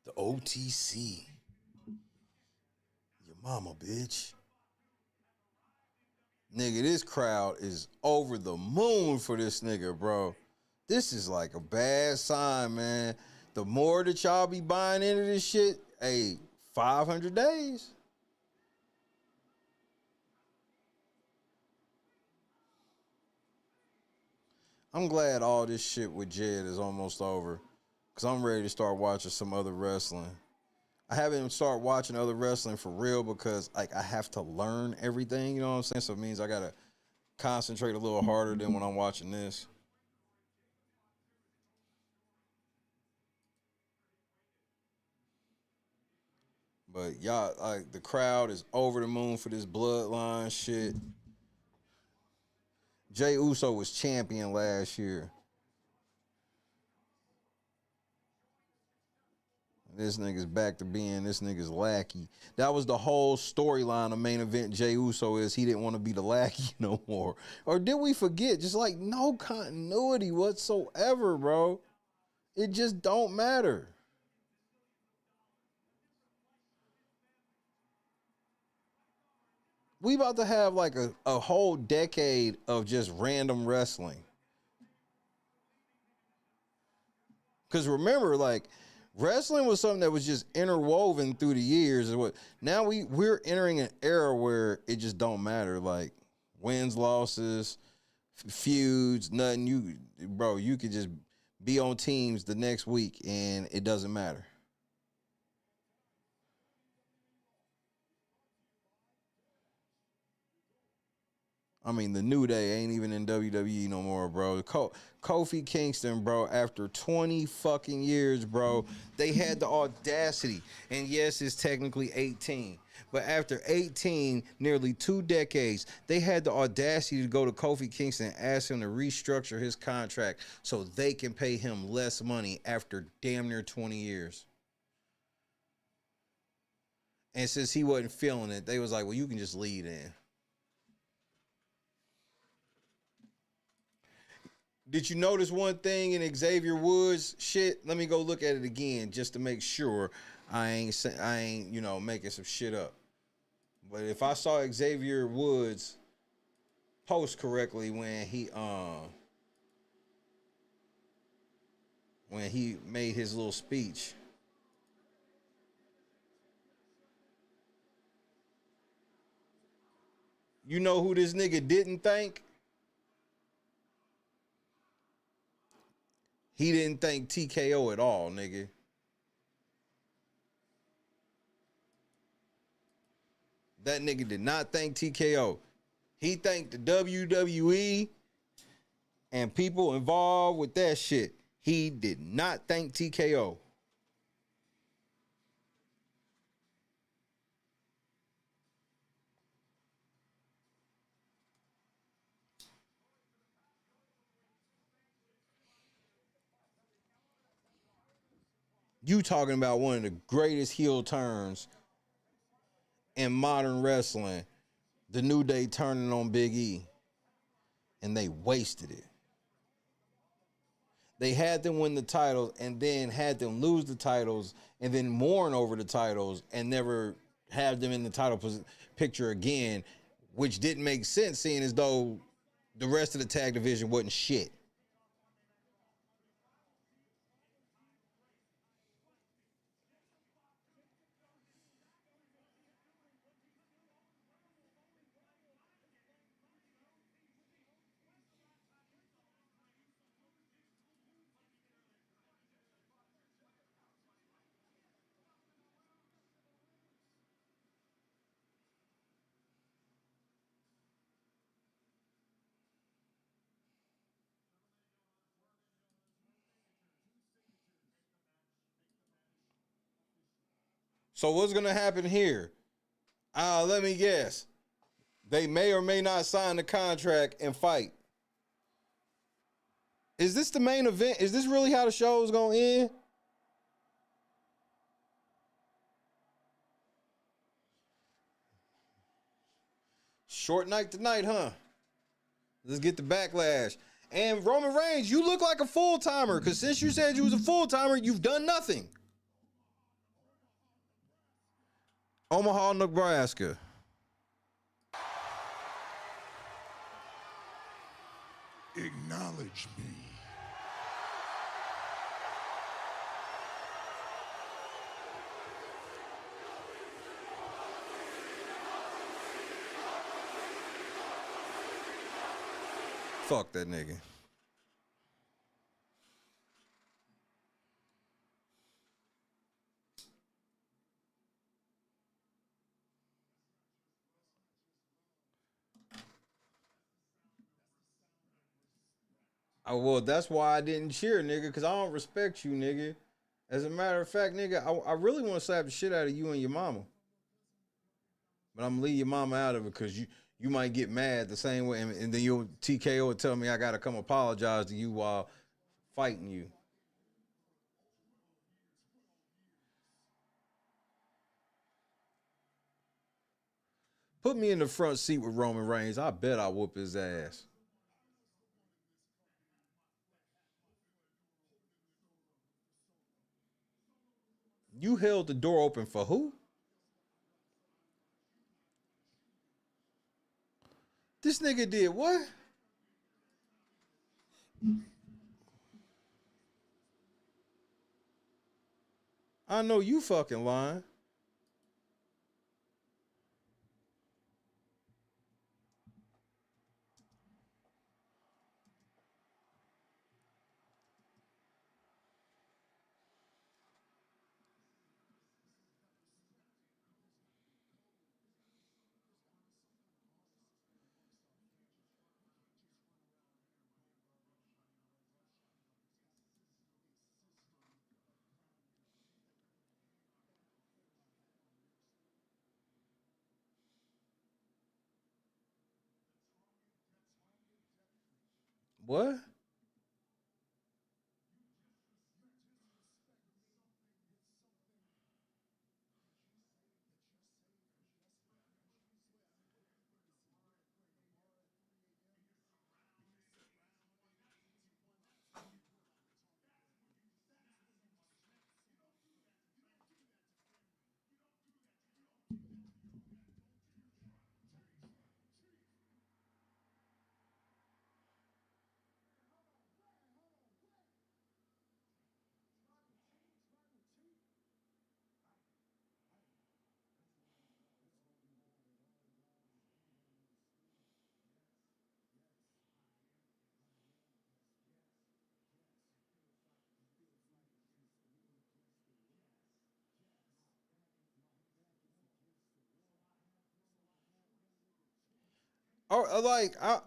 The OTC. Your mama, bitch. Nigga, this crowd is over the moon for this nigga, bro. This is like a bad sign, man. The more that y'all be buying into this shit, hey, 500 days. I'm glad all this shit with Jed is almost over, because I'm ready to start watching some other wrestling. I haven't even started watching other wrestling for real because like I have to learn everything, you know what I'm saying? So it means I gotta concentrate a little harder than when I'm watching this. But y'all, like the crowd is over the moon for this bloodline shit. Jey Uso was champion last year. This nigga's back to being this nigga's lackey. That was the whole storyline of main event Jey Uso is he didn't want to be the lackey no more. Or did we forget? Just like no continuity whatsoever, bro. It just don't matter. We about to have like a whole decade of just random wrestling. Because remember, like, wrestling was something that was just interwoven through the years. Now we're entering an era where it just don't matter. Like wins, losses, feuds, nothing. You could just be on teams the next week and it doesn't matter. I mean, the New Day ain't even in WWE no more, bro. Kofi Kingston, bro, after 20 fucking years, bro, they had the audacity. And yes, it's technically 18. But after 18, nearly 2 decades, they had the audacity to go to Kofi Kingston and ask him to restructure his contract so they can pay him less money after damn near 20 years. And since he wasn't feeling it, they was like, well, you can just leave then. Did you notice one thing in Xavier Woods shit? Let me go look at it again just to make sure I ain't making some shit up. But if I saw Xavier Woods post correctly when he made his little speech. You know who this nigga didn't thank? He didn't thank TKO at all, nigga. That nigga did not thank TKO. He thanked the WWE and people involved with that shit. He did not thank TKO. You talking about one of the greatest heel turns in modern wrestling, the New Day turning on Big E, and they wasted it. They had them win the titles and then had them lose the titles and then mourn over the titles and never have them in the title picture again, which didn't make sense seeing as though the rest of the tag division wasn't shit. So what's gonna happen here? Let me guess. They may or may not sign the contract and fight. Is this the main event? Is this really how the show is gonna end? Short night tonight, huh? Let's get the backlash. And Roman Reigns, you look like a full-timer, because since you said you was a full-timer, you've done nothing. Omaha, Nebraska. Acknowledge me. Fuck that nigga. Oh, well, that's why I didn't cheer, nigga, because I don't respect you, nigga. As a matter of fact, nigga, I really want to slap the shit out of you and your mama. But I'm going to leave your mama out of it because you might get mad the same way. And then your TKO will tell me I got to come apologize to you while fighting you. Put me in the front seat with Roman Reigns. I bet I whoop his ass. You held the door open for who? This nigga did what? I know you fucking lying. What? Or like I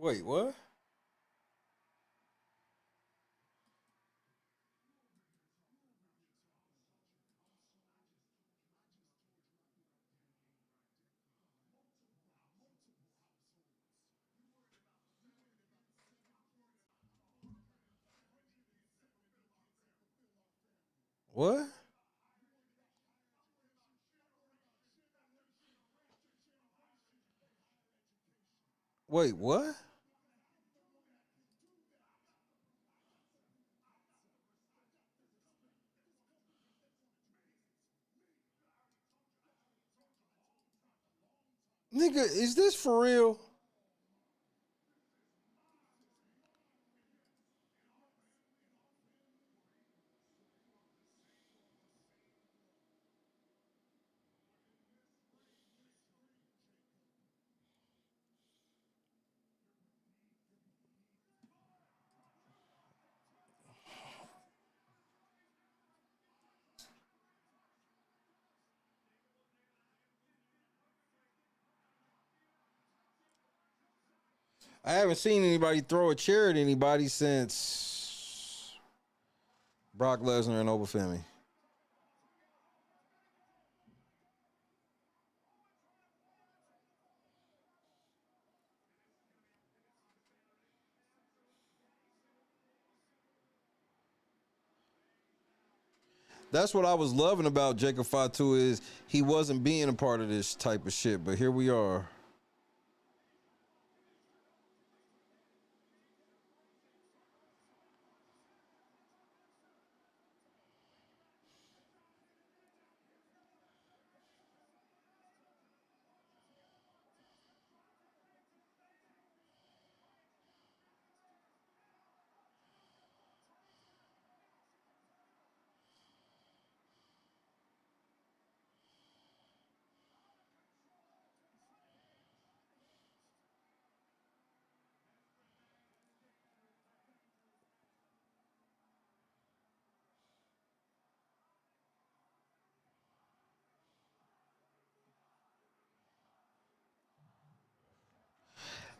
wait, what? What? Wait, what? Nigga, is this for real? I haven't seen anybody throw a chair at anybody since Brock Lesnar and Obafemi. That's what I was loving about Jacob Fatu is he wasn't being a part of this type of shit, but here we are.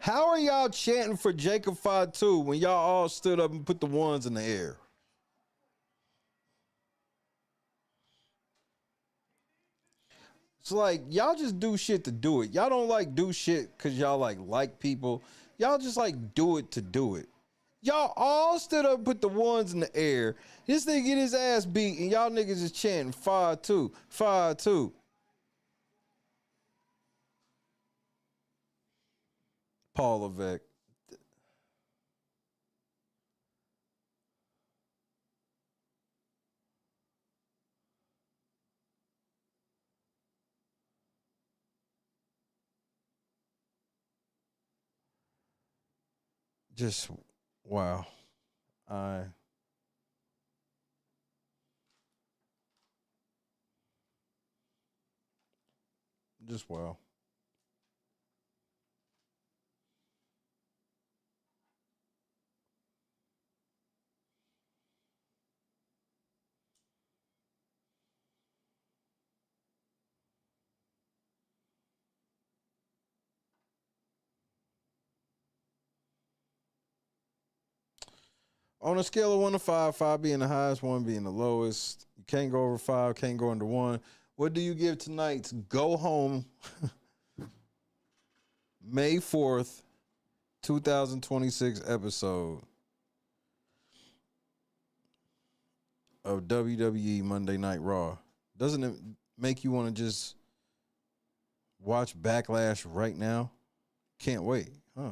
How are y'all chanting for Jacob Fatu when y'all all stood up and put the ones in the air? It's like y'all just do shit to do it. Y'all don't like do shit because y'all like people. Y'all just like do it to do it. Y'all all stood up and put the ones in the air. This nigga get his ass beat and y'all niggas is chanting 5-2, 5-2. Paul Levesque. Just wow. I just wow. On a scale of 1 to 5, 5 being the highest, 1 being the lowest, you can't go over 5, can't go under 1. What do you give tonight's Go Home May 4th, 2026 episode of WWE Monday Night Raw? Doesn't it make you want to just watch Backlash right now? Can't wait, huh?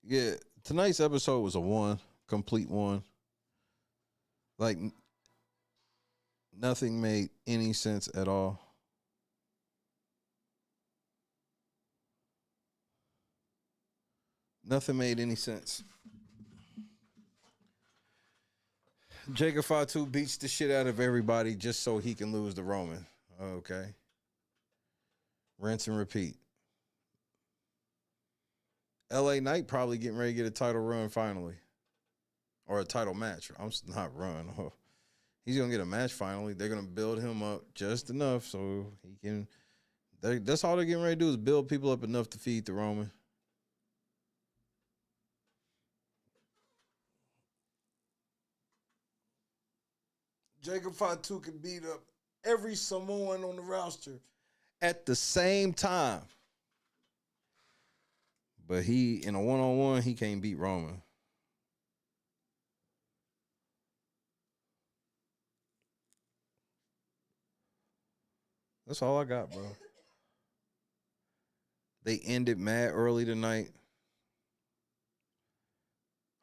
Yeah, tonight's episode was a 1, complete 1. Like nothing made any sense at all. Nothing made any sense. Jacob Fatu beats the shit out of everybody just so he can lose the Roman. Okay. Rinse and repeat. LA Knight probably getting ready to get a title run finally. or a title match. Not run. Oh. He's gonna get a match finally. They're gonna build him up just enough so he can. That's all they're getting ready to do is build people up enough to feed the Roman. Jacob Fatu can beat up every Samoan on the roster at the same time. But he, in a one-on-one, he can't beat Roman. That's all I got, bro. They ended mad early tonight.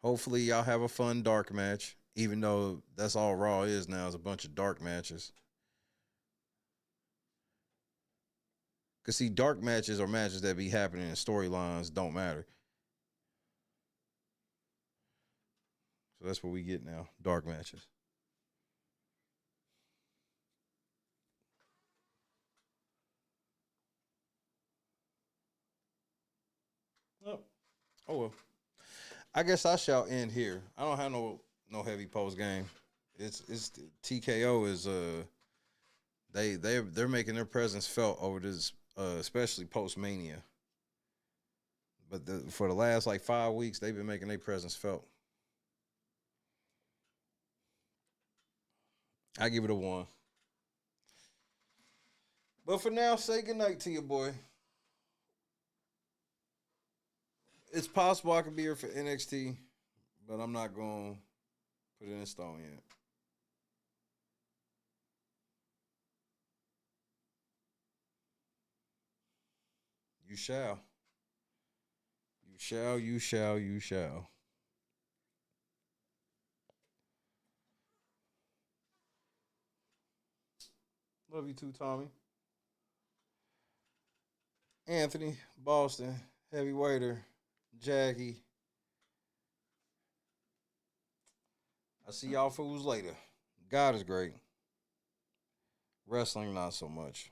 Hopefully, y'all have a fun dark match, even though that's all Raw is now, is a bunch of dark matches. Because, see, dark matches or matches that be happening in storylines don't matter. So that's what we get now, dark matches. Oh well. I guess I shall end here. I don't have no heavy post game. It's TKO is they're making their presence felt over this especially post Mania. But for the last like 5 weeks, they've been making their presence felt. I give it a 1. But for now, say goodnight to your boy. It's possible I could be here for NXT, but I'm not going to put it in stone yet. You shall. You shall, you shall, you shall. Love you too, Tommy. Anthony, Boston, Heavyweighter, Jackie. I see y'all fools later. God is great. Wrestling, not so much.